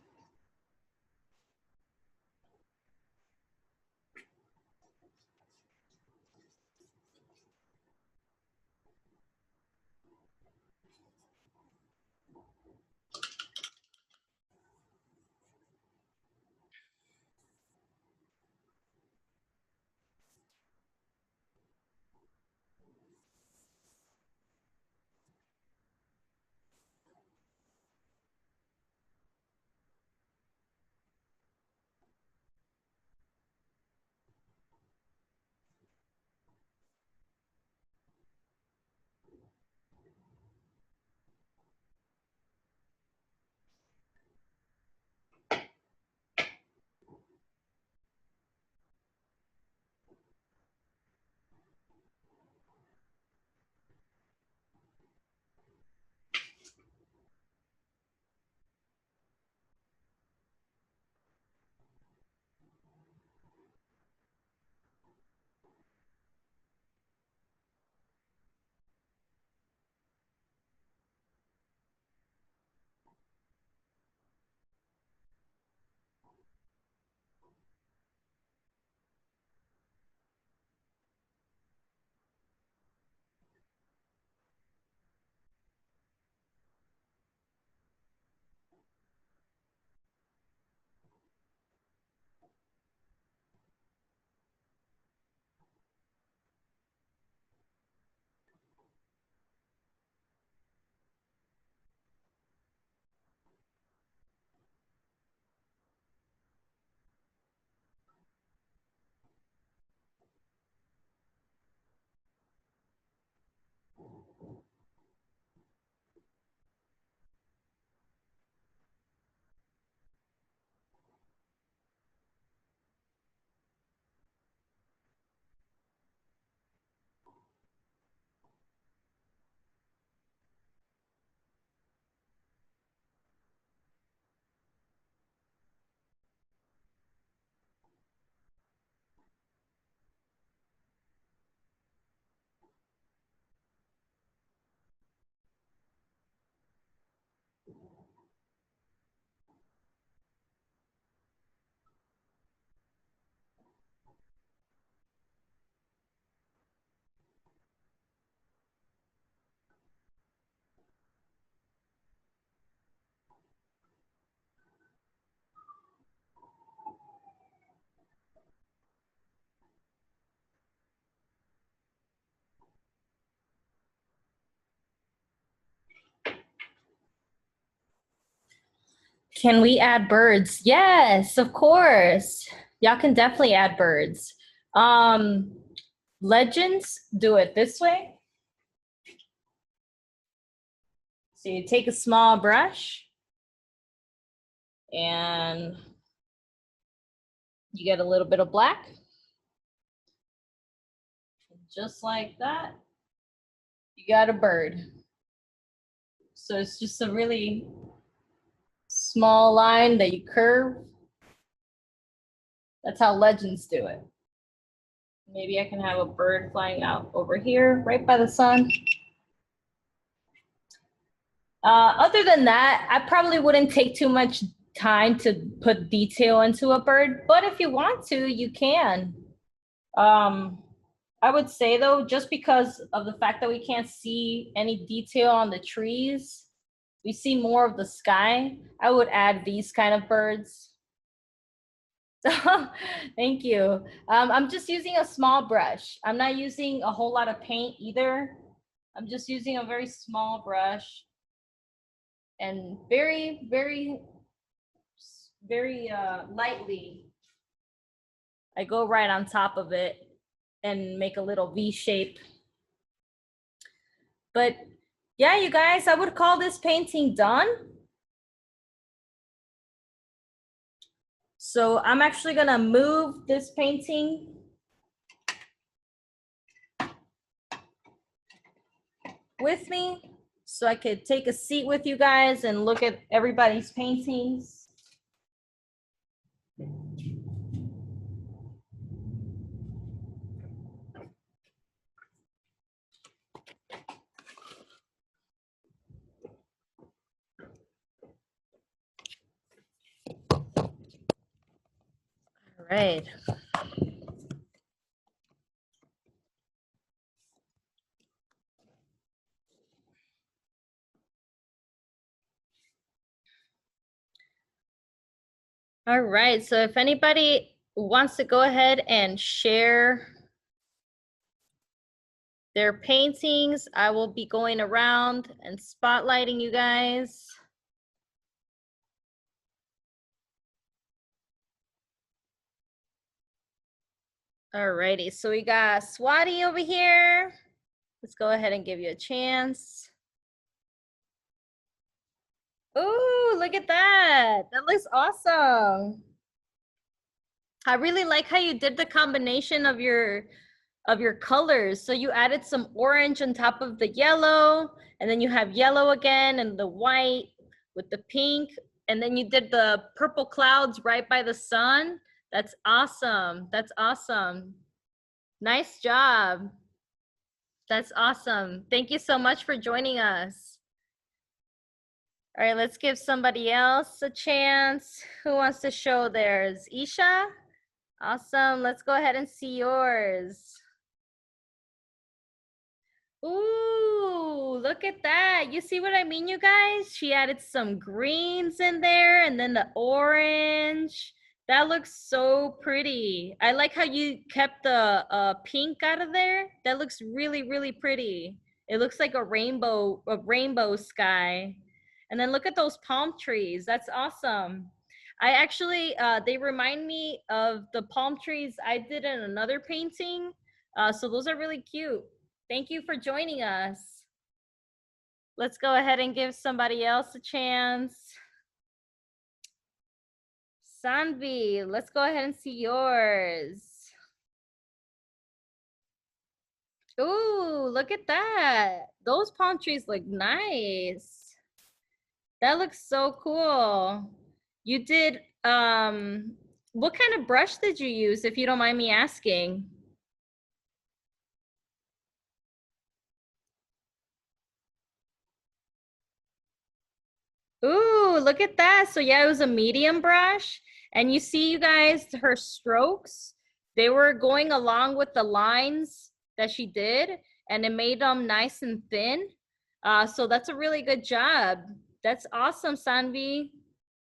Can we add birds? Yes, of course. Y'all can definitely add birds. Legends do it this way. So you take a small brush and you get a little bit of black. Just like that, you got a bird. So it's just a really small line that you curve. That's how legends do it. Maybe I can have a bird flying out over here, right by the sun. Other than that, I probably wouldn't take too much time to put detail into a bird, but if you want to, you can. I would say though, just because of the fact that we can't see any detail on the trees, we see more of the sky, I would add these kind of birds. Thank you. I'm just using a small brush. I'm not using a whole lot of paint either. I'm just using a very small brush and very lightly. I go right on top of it and make a little V shape. But yeah, you guys, I would call this painting done. So I'm actually gonna move this painting with me so I could take a seat with you guys and look at everybody's paintings. All right. All right, so if anybody wants to go ahead and share their paintings, I will be going around and spotlighting you guys. All righty, so we got Swati over here. Let's go ahead and give you a chance. Ooh, look at that. That looks awesome. I really like how you did the combination of your colors. So you added some orange on top of the yellow, and then you have yellow again and the white with the pink, and then you did the purple clouds right by the sun. That's awesome. That's awesome. Nice job. That's awesome. Thank you so much for joining us. All right, let's give somebody else a chance. Who wants to show theirs? Isha? Awesome. Let's go ahead and see yours. Ooh, look at that. You see what I mean, you guys? She added some greens in there and then the orange. That looks so pretty. I like how you kept the pink out of there. That looks really pretty. It looks like a rainbow sky. And then look at those palm trees. That's awesome. I actually, they remind me of the palm trees I did in another painting. So those are really cute. Thank you for joining us. Let's go ahead and give somebody else a chance. Sanvi, let's go ahead and see yours. Ooh, look at that. Those palm trees look nice. That looks so cool. You did, what kind of brush did you use, if you don't mind me asking? Ooh, look at that. So yeah, it was a medium brush. And you see, you guys, her strokes, they were going along with the lines that she did, and it made them nice and thin. So that's a really good job. That's awesome, Sanvi.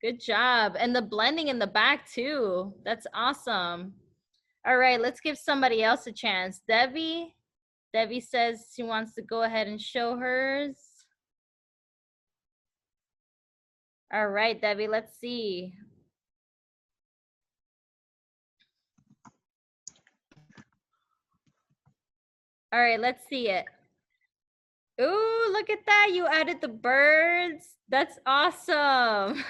Good job. And the blending in the back too. That's awesome. All right, let's give somebody else a chance. Debbie. Debbie says she wants to go ahead and show hers. All right, Debbie, let's see. All right, let's see it. Ooh, look at that. You added the birds. That's awesome.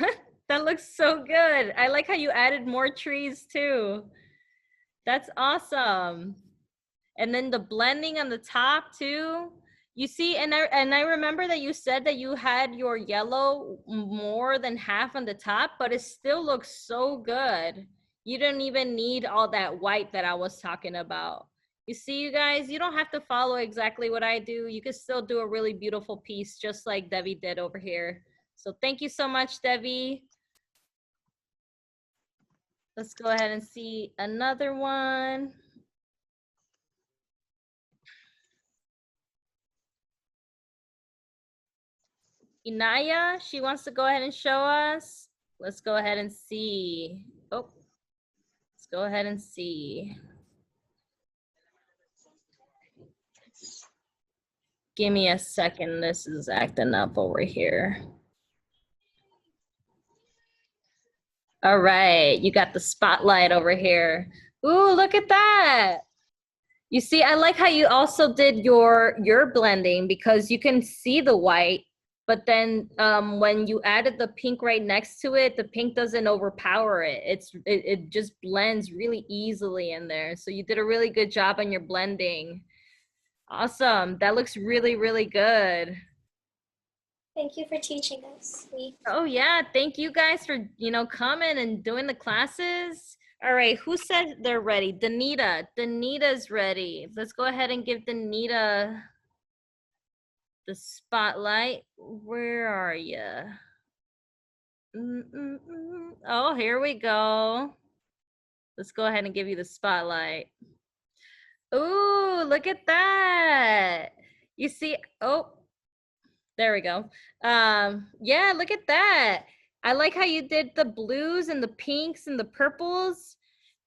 That looks so good. I like how you added more trees too. That's awesome. And then the blending on the top too. You see, and I remember that you said that you had your yellow more than half on the top, but it still looks so good. You don't even need all that white that I was talking about. You see, you guys, you don't have to follow exactly what I do. You can still do a really beautiful piece just like Debbie did over here. So thank you so much, Debbie. Let's go ahead and see another one. Inaya, she wants to go ahead and show us. Let's go ahead and see. Oh, let's go ahead and see. Give me a second. This is acting up over here. All right, you got the spotlight over here. Ooh, look at that. You see, I like how you also did your blending because you can see the white, but then when you added the pink right next to it, the pink doesn't overpower it. It just blends really easily in there. So you did a really good job on your blending. Awesome. That looks really, really good. Thank you for teaching us. Oh yeah, thank you guys for, coming and doing the classes. All right, who said they're ready? Danita. Danita's ready. Let's go ahead and give Danita the spotlight. Where are you? Oh, here we go. Let's go ahead and give you the spotlight. Ooh, look at that. You see, oh, there we go. Yeah, look at that. I like how you did the blues and the pinks and the purples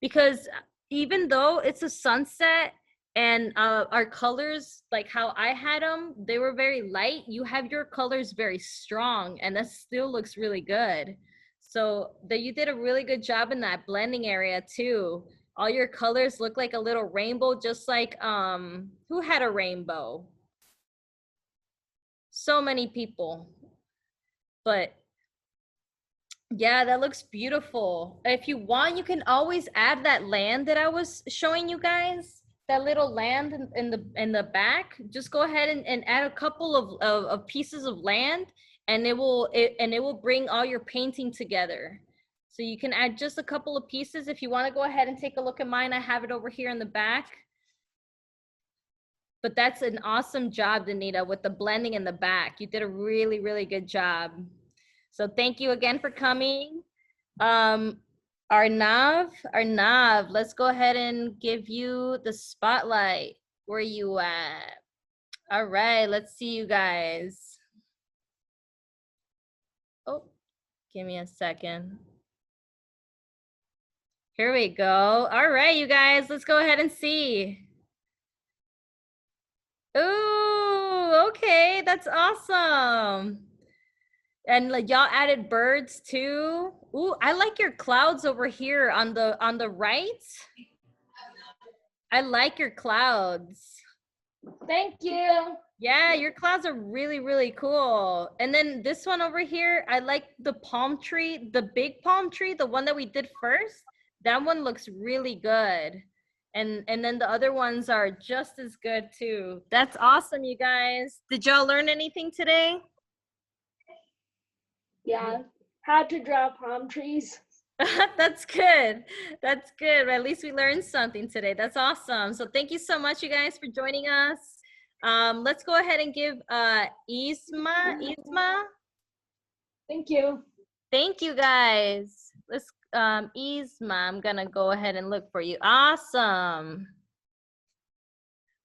because even though it's a sunset and our colors, like how I had them, they were very light. You have your colors very strong and that still looks really good. So that you did a really good job in that blending area too. All your colors look like a little rainbow, just like, who had a rainbow? So many people. But yeah, that looks beautiful. If you want, you can always add that land that I was showing you guys, that little land in the back. Just go ahead and add a couple of pieces of land and it will bring all your painting together. So you can add just a couple of pieces. If you want to go ahead and take a look at mine, I have it over here in the back. But that's an awesome job, Danita, with the blending in the back. You did a really, really good job. So thank you again for coming. Arnav, let's go ahead and give you the spotlight. Where you at? All right, let's see you guys. Oh, give me a second. Here we go. All right, you guys, let's go ahead and see. Ooh, okay, that's awesome. And like y'all added birds too. Ooh, I like your clouds over here on the right. I like your clouds. Thank you. Yeah, your clouds are really, really cool. And then this one over here, I like the palm tree, the big palm tree, the one that we did first. That one looks really good. And then the other ones are just as good too. That's awesome, you guys. Did y'all learn anything today? Yeah, how to draw palm trees. That's good. That's good. At least we learned something today. That's awesome. So thank you so much, you guys, for joining us. Let's go ahead and give Isma. Thank you. Thank you, guys. Let's Isma, I'm gonna go ahead and look for you. Awesome.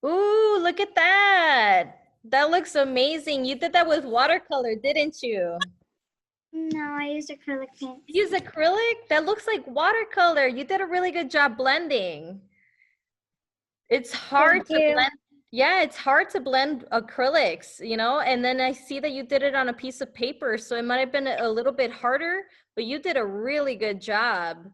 Ooh, look at that. That looks amazing. You did that with watercolor, didn't you? No, I used acrylic paint. Use acrylic? That looks like watercolor. You did a really good job blending. It's hard to blend. Yeah, it's hard to blend acrylics, you know, and then I see that you did it on a piece of paper, so it might have been a little bit harder, but you did a really good job.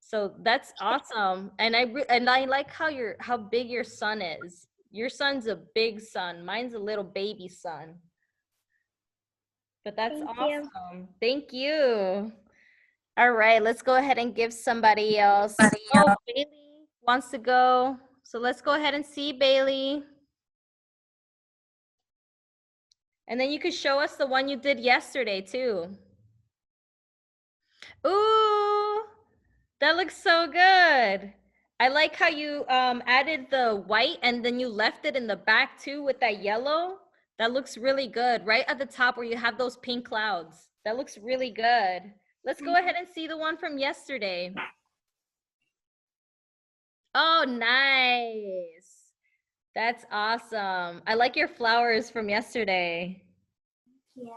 So that's awesome. And I like how big your son is. Your son's a big son. Mine's a little baby son. But that's Thank you. awesome. Thank you. All right, let's go ahead and give somebody else. Oh, Bailey wants to go. So let's go ahead and see Bailey. And then you could show us the one you did yesterday too. Ooh, that looks so good. I like how you added the white and then you left it in the back too with that yellow. That looks really good. Right at the top where you have those pink clouds. That looks really good. Let's go ahead and see the one from yesterday. Oh, nice. That's awesome. I like your flowers from yesterday. Yeah.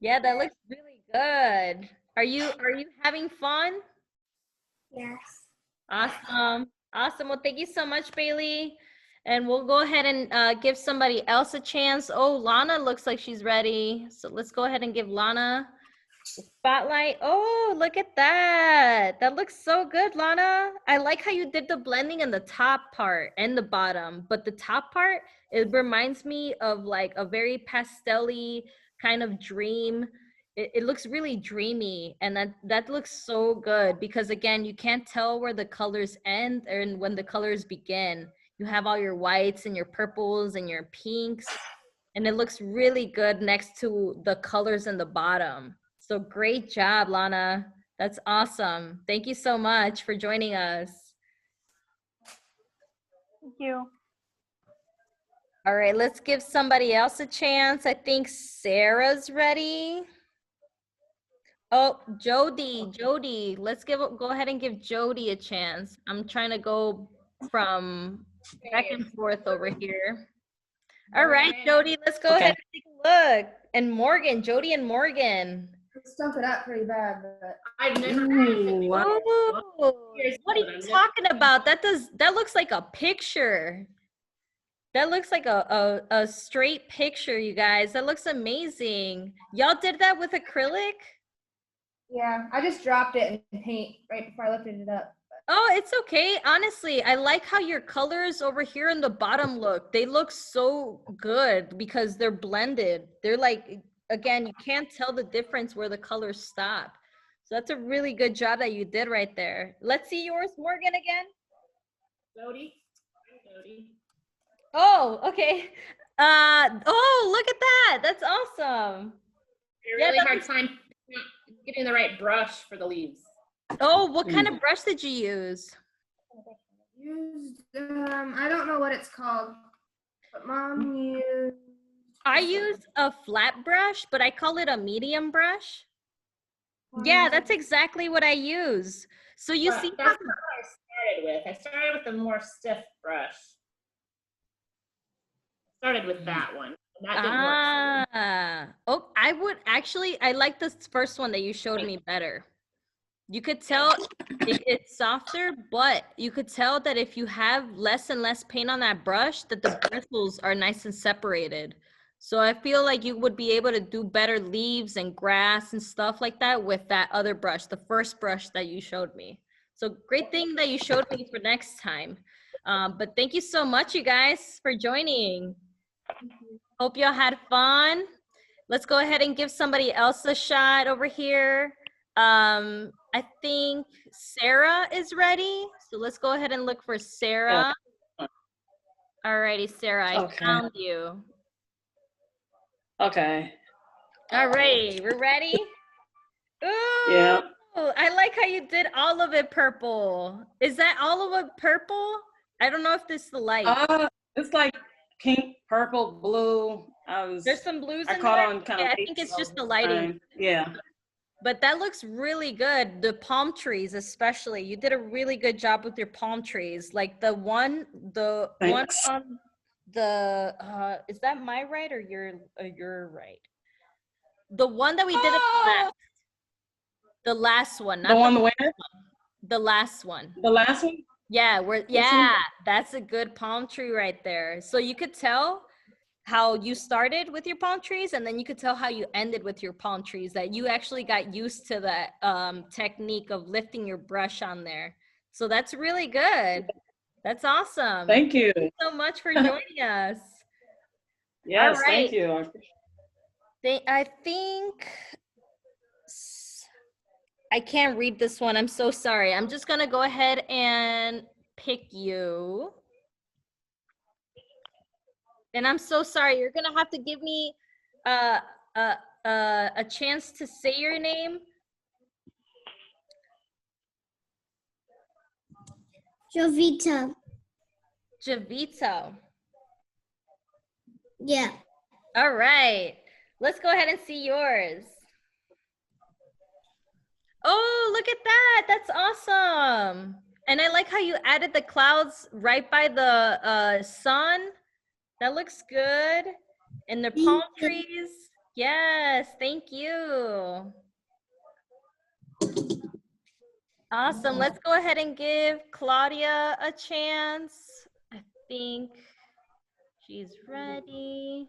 Yeah, that looks really good. Are you having fun? Yes. Awesome. Awesome. Well, thank you so much, Bailey. And we'll go ahead and give somebody else a chance. Oh, Lana looks like she's ready. So let's go ahead and give Lana the spotlight. Oh, look at that. That looks so good, Lana. I like how you did the blending in the top part and the bottom, but the top part, it reminds me of like a very pastel-y kind of dream. It looks really dreamy, and that looks so good because again, you can't tell where the colors end and when the colors begin. You have all your whites and your purples and your pinks, and it looks really good next to the colors in the bottom. So great job, Lana. That's awesome. Thank you so much for joining us. Thank you. All right, let's give somebody else a chance. I think Sarah's ready. Oh, Jody, let's go ahead and give Jody a chance. I'm trying to go from back and forth over here. All right, Jody, let's go ahead and take a look. And Morgan, Jody and Morgan. Stunk it up pretty bad, but I've never Ooh, what are you talking about? That looks like a picture. That looks like a straight picture, you guys. That looks amazing. Y'all did that with acrylic? yeah, I just dropped it in paint right before I lifted it up. Oh, it's okay. Honestly, I like how your colors over here in the bottom look. They look so good because they're blended. They're like, again, you can't tell the difference where the colors stop. So that's a really good job that you did right there. Let's see yours, Morgan, again. Jody. Oh, okay. Oh, look at that. That's awesome. A Yeah, really that hard looks- time getting the right brush for the leaves. Oh, what kind of brush did you use? Used, I don't know what it's called, but Mom used. I use a flat brush, but I call it a medium brush. Yeah, that's exactly what I use. So you But see that's not what I started with. I started with a more stiff brush. Started with that one. And that didn't work. Oh, I like this first one that you showed me better. You could tell it's softer, but you could tell that if you have less and less paint on that brush, that the bristles are nice and separated. So I feel like you would be able to do better leaves and grass and stuff like that with that other brush, the first brush that you showed me. So great thing that you showed me for next time. But thank you so much, you guys, for joining. Hope y'all had fun. Let's go ahead and give somebody else a shot over here. I think Sarah is ready. So let's go ahead and look for Sarah. Alrighty, Sarah, I found you. Okay. All right, we're ready? Ooh, Yeah. I like how you did all of it purple. Is that all of it purple? I don't know if this is the light. It's like pink, purple, blue. There's some blues I in caught there. on kind Yeah, of. I think it's just the lighting. Yeah. But that looks really good. The palm trees, especially. You did a really good job with your palm trees. Like the one Thanks. on the is that my right or your right? The one that we did the last one, not The one, the winner? the last one. The last one? Yeah, that's a good palm tree right there. So you could tell how you started with your palm trees, and then you could tell how you ended with your palm trees, that you actually got used to that technique of lifting your brush on there. So that's really good. That's awesome. Thank you. Thank you so much for joining us. Yes, right. thank you. I appreciate- I think I can't read this one. I'm so sorry. I'm just gonna go ahead and pick you. And I'm so sorry. You're gonna have to give me a chance to say your name. Jovita. Javito. Yeah. All right. Let's go ahead and see yours. Oh, look at that. That's awesome. And I like how you added the clouds right by the sun. That looks good. And the palm trees. Yes, thank you. Awesome. Let's go ahead and give Claudia a chance. I think she's ready.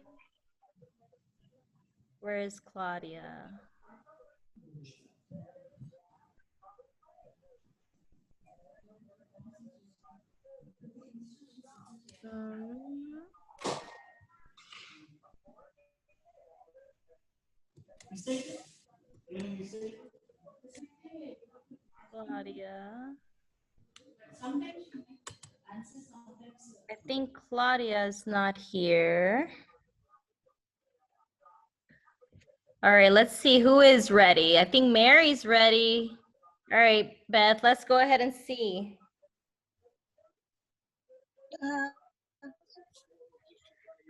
Where is Claudia? Claudia. I think Claudia is not here. All right, let's see who is ready. I think Mary's ready. All right, Beth, let's go ahead and see.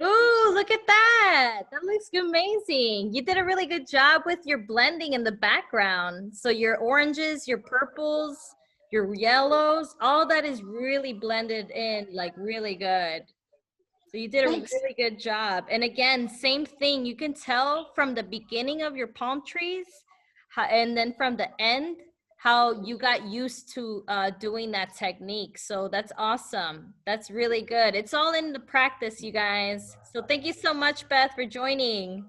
Ooh, look at that. That looks amazing. You did a really good job with your blending in the background. So your oranges, your purples, your yellows, all that is really blended in, like really good. So you did a really good job. And again, same thing. You can tell from the beginning of your palm trees and then from the end, how you got used to doing that technique. So that's awesome. That's really good. It's all in the practice, you guys. So thank you so much, Beth, for joining.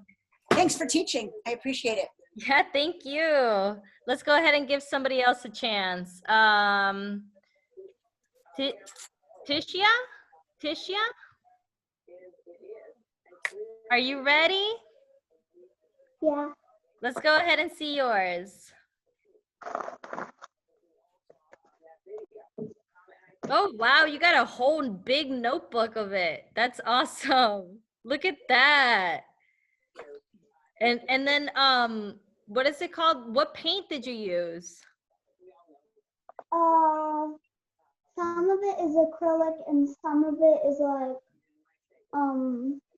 Thanks for teaching. I appreciate it. Yeah, thank you. Let's go ahead and give somebody else a chance. Tishia? Are you ready? Yeah. Let's go ahead and see yours. Oh, wow, you got a whole big notebook of it. That's awesome. Look at that. And then what is it called? What paint did you use? Some of it is acrylic and some of it is like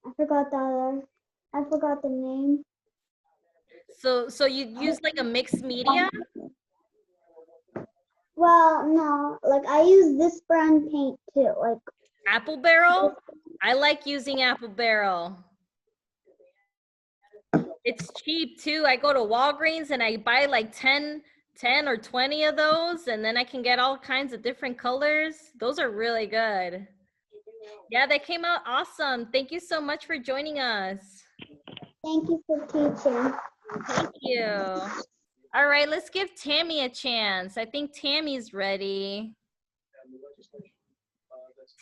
I forgot the name. So you use like a mixed media? Well, no, like I use this brand paint too, like Apple Barrel? I like using Apple Barrel. It's cheap too. I go to Walgreens and I buy like 10 or 20 of those, and then I can get all kinds of different colors. Those are really good. Yeah, they came out awesome. Thank you so much for joining us. thank you for teaching. Thank you. All right, let's give Tammy a chance. I think Tammy's ready.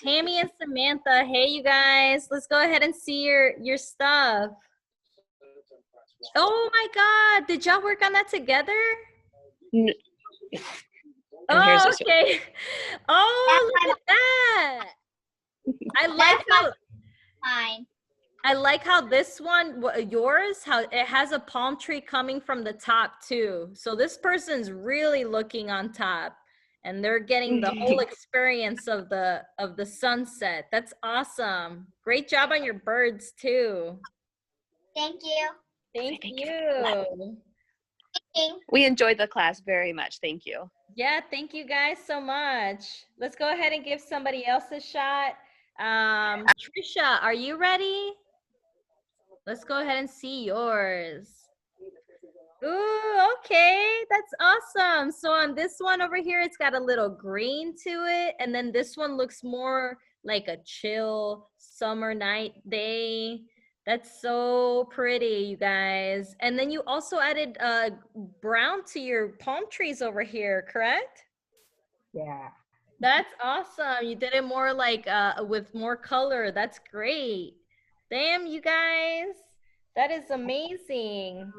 Tammy and Samantha, hey you guys, let's go ahead and see your stuff. Oh my God, did y'all work on that together? Oh, okay. Oh, look at that. I like how this one, yours, how it has a palm tree coming from the top too. So this person's really looking on top and they're getting the whole experience of the sunset. That's awesome. Great job on your birds too. Thank you. Thank you. We enjoyed the class very much. Thank you. Yeah, thank you guys so much. Let's go ahead and give somebody else a shot. Trisha, are you ready? Let's go ahead and see yours. Ooh, okay, that's awesome. So on this one over here, it's got a little green to it, and then this one looks more like a chill summer night day. That's so pretty, you guys. And then you also added brown to your palm trees over here, correct? Yeah. That's awesome. You did it more like with more color. That's great. Damn, you guys. That is amazing.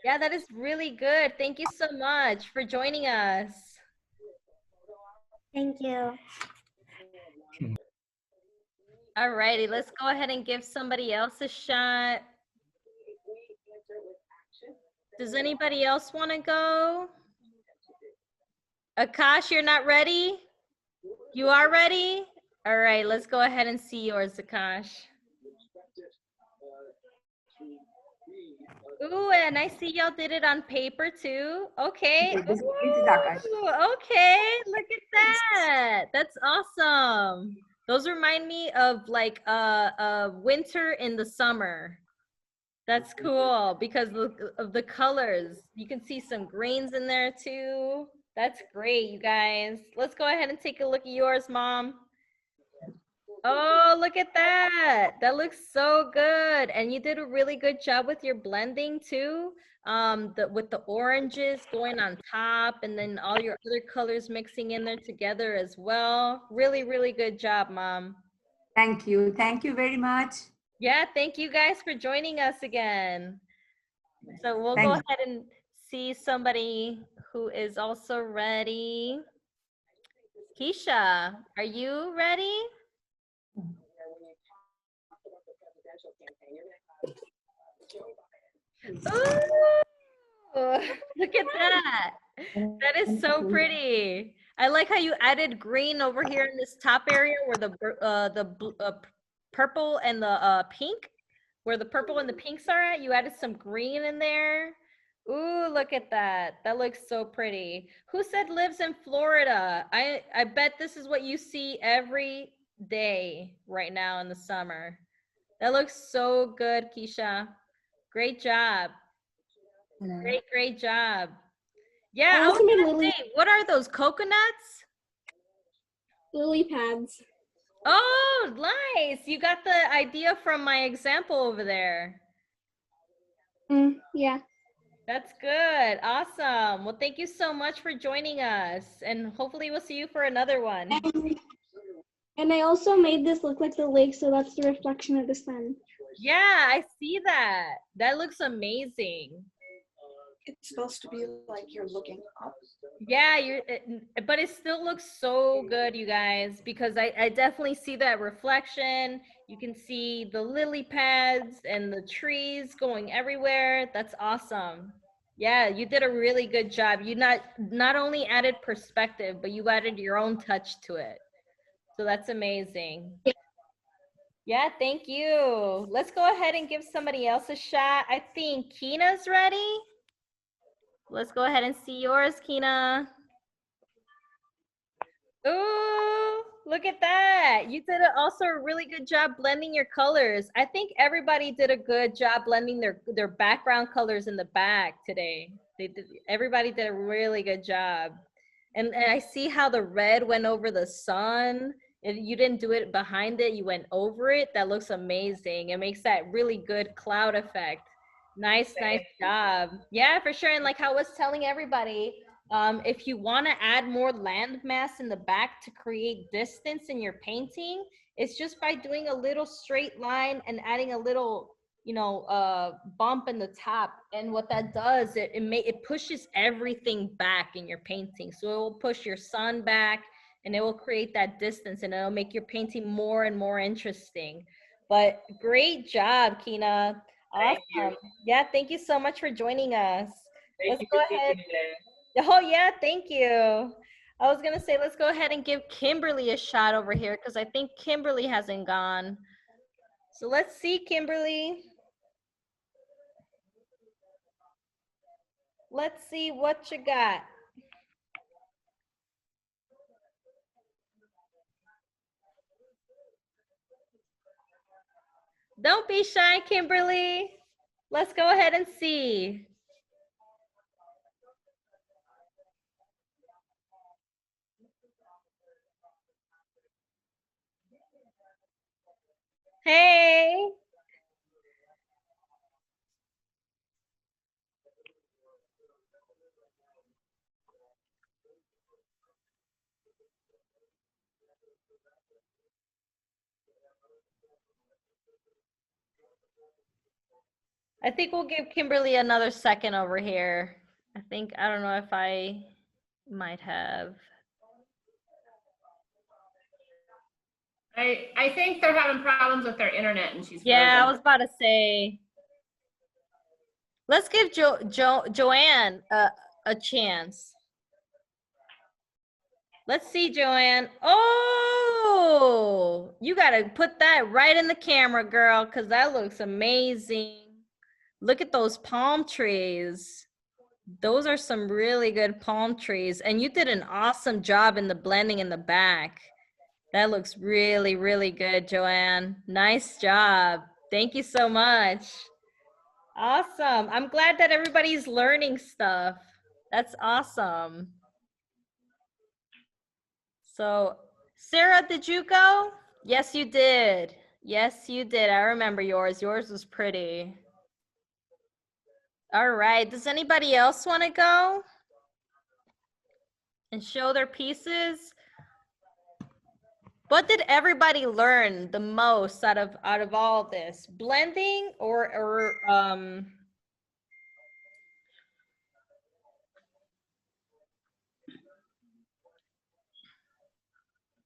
Yeah, that is really good. Thank you so much for joining us. Thank you. All righty, let's go ahead and give somebody else a shot. Does anybody else want to go? Akash, you're not ready? You are ready? All right, let's go ahead and see yours, Akash. Ooh, and I see y'all did it on paper too. Okay. Okay, this is Akash. Ooh, okay, look at that. That's awesome. Those remind me of like winter in the summer. That's cool because of the colors. You can see some greens in there too. That's great, you guys. Let's go ahead and take a look at yours, Mom. Oh, look at that. That looks so good. And you did a really good job with your blending too. With the oranges going on top and then all your other colors mixing in there together as well. Really, really good job, Mom. Thank you. Thank you very much. Yeah, thank you guys for joining us again. So we'll go Thank you. ahead and see somebody who is also ready. Keisha, are you ready? Ooh, look at that. That is so pretty. I like how you added green over here in this top area where the purple and the pink, where the purple and the pinks are at. You added some green in there. Ooh, look at that. That looks so pretty. Who said lives in Florida? I bet this is what you see every day right now in the summer. That looks so good, Keisha. Great job. Great job. Yeah, I was gonna say, what are those, coconuts? Lily pads. Oh, nice. You got the idea from my example over there. Yeah. That's good. Awesome. Well, thank you so much for joining us. And hopefully we'll see you for another one. And I also made this look like the lake, so that's the reflection of the sun. Yeah, I see that. That looks amazing. It's supposed to be like you're looking up. Yeah, but it still looks so good, you guys, because I definitely see that reflection. You can see the lily pads and the trees going everywhere. That's awesome. Yeah, you did a really good job. You not only added perspective, but you added your own touch to it. So that's amazing. Yeah, thank you. Let's go ahead and give somebody else a shot. I think Kina's ready. Let's go ahead and see yours, Kina. Ooh, look at that. You did also a really good job blending your colors. I think everybody did a good job blending their background colors in the back today. Everybody did a really good job. And I see how the red went over the sun. You didn't do it behind it, you went over it. That looks amazing. It makes that really good cloud effect. Nice job. Yeah, for sure. And like how I was telling everybody, if you want to add more land mass in the back to create distance in your painting, it's just by doing a little straight line and adding a little, bump in the top. And what that does, it pushes everything back in your painting. So it will push your sun back and it will create that distance and it'll make your painting more and more interesting. But great job, Kina. Awesome. Yeah, thank you so much for joining us. Let's go ahead. Oh, yeah, thank you. I was going to say, let's go ahead and give Kimberly a shot over here because I think Kimberly hasn't gone. So let's see, Kimberly. Let's see what you got. Don't be shy, Kimberly. Let's go ahead and see. Hey. I think we'll give Kimberly another second over here. I don't know if I might have. I think they're having problems with their internet and she's Yeah, I frozen. was about to say. Let's give Joanne a chance. Let's see, Joanne. Oh, you gotta put that right in the camera, girl, because that looks amazing. Look at those palm trees. Those are some really good palm trees. And you did an awesome job in the blending in the back. That looks really, really good, Joanne. Nice job. Thank you so much. Awesome. I'm glad that everybody's learning stuff. That's awesome. So, Sarah, did you go? Yes, you did. Yes, you did. I remember yours. Yours was pretty. All right. Does anybody else want to go and show their pieces? What did everybody learn the most out of all this? Blending or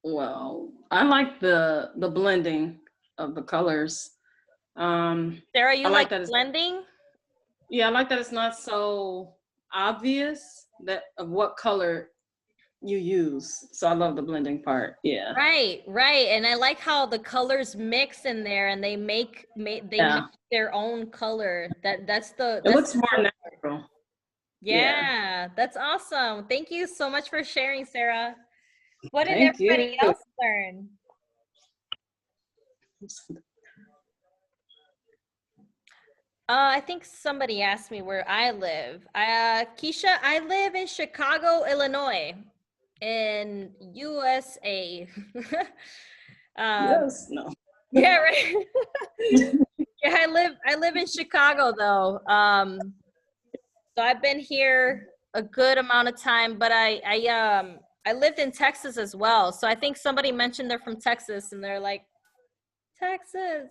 Well, I like the blending of the colors. Sarah, you I like that it's, blending? yeah, I like that it's not so obvious that of what color you use. So I love the blending part. Yeah. Right, right. And I like how the colors mix in there and they make their own color. That's It looks more natural. Yeah, that's awesome. Thank you so much for sharing, Sarah. What did Thank everybody you. else learn? I think somebody asked me where I live. Keisha, I live in Chicago, Illinois, in USA. Yes, no. Yeah, right. Yeah, I live in Chicago though. So I've been here a good amount of time, but I lived in Texas as well. So I think somebody mentioned they're from Texas and they're like, Texas.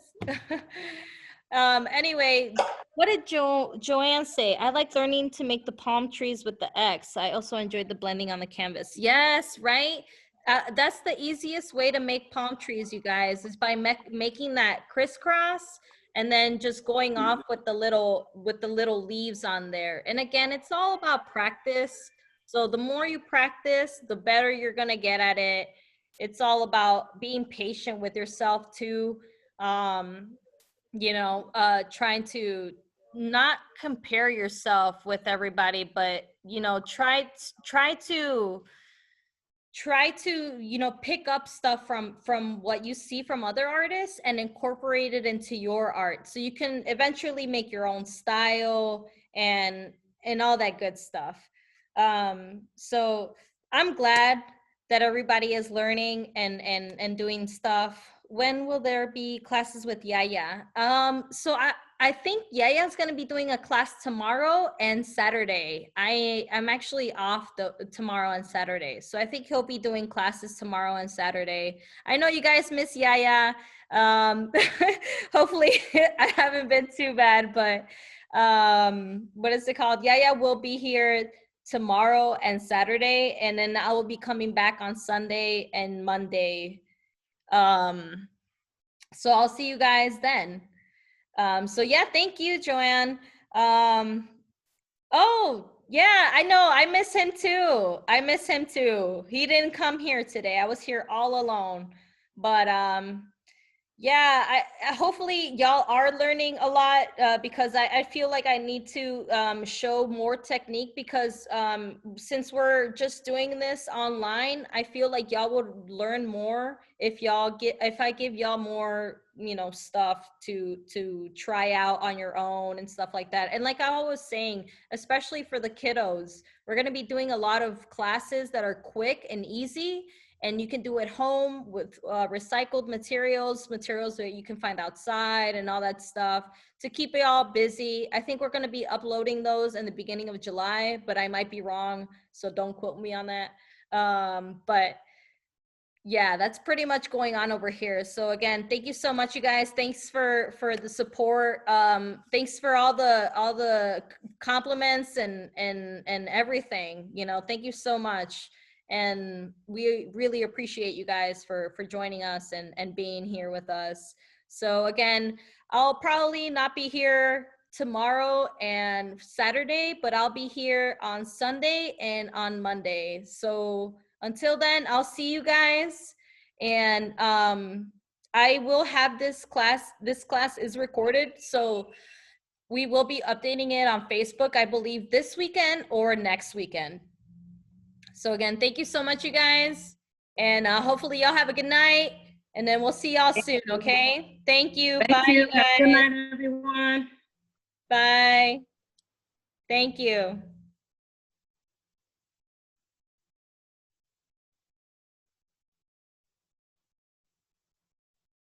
Anyway, what did Joanne say? I like learning to make the palm trees with the X. I also enjoyed the blending on the canvas. Yes, right? That's the easiest way to make palm trees, you guys, is by making that crisscross and then just going off with the little leaves on there. And again, it's all about practice. So the more you practice, the better you're gonna get at it. It's all about being patient with yourself too. Trying to not compare yourself with everybody, but try to pick up stuff from what you see from other artists and incorporate it into your art so you can eventually make your own style and all that good stuff. So I'm glad that everybody is learning and doing stuff. When will there be classes with Yaya? So I think Yaya's going to be doing a class tomorrow and Saturday. I'm actually off tomorrow and Saturday. So I think he'll be doing classes tomorrow and Saturday. I know you guys miss Yaya. Hopefully I haven't been too bad, but what is it called? Yaya will be here tomorrow and Saturday, and then I will be coming back on Sunday and Monday. So I'll see you guys then. So yeah, thank you, Joanne. Oh yeah, I know, I miss him too. He didn't come here today. I was here all alone, but Yeah, hopefully y'all are learning a lot because I feel like I need to show more technique because since we're just doing this online, I feel like y'all would learn more if I give y'all more, you know, stuff to try out on your own and stuff like that. And like I was saying, especially for the kiddos, we're going to be doing a lot of classes that are quick and easy. And you can do it home with recycled materials that you can find outside and all that stuff to keep it all busy. I think we're going to be uploading those in the beginning of July, but I might be wrong, so don't quote me on that. But yeah, that's pretty much going on over here. So again, thank you so much, you guys. Thanks for the support. Thanks for all the compliments and everything. You know, thank you so much. And we really appreciate you guys for joining us and being here with us. So again, I'll probably not be here tomorrow and Saturday, but I'll be here on Sunday and on Monday. So until then, I'll see you guys. And I will have this class is recorded. So we will be updating it on Facebook, I believe this weekend or next weekend. So again, thank you so much, you guys. And hopefully y'all have a good night. And then we'll see y'all soon, okay? Thank you. Thank Bye, you. you guys. Good night, everyone. Bye. Thank you.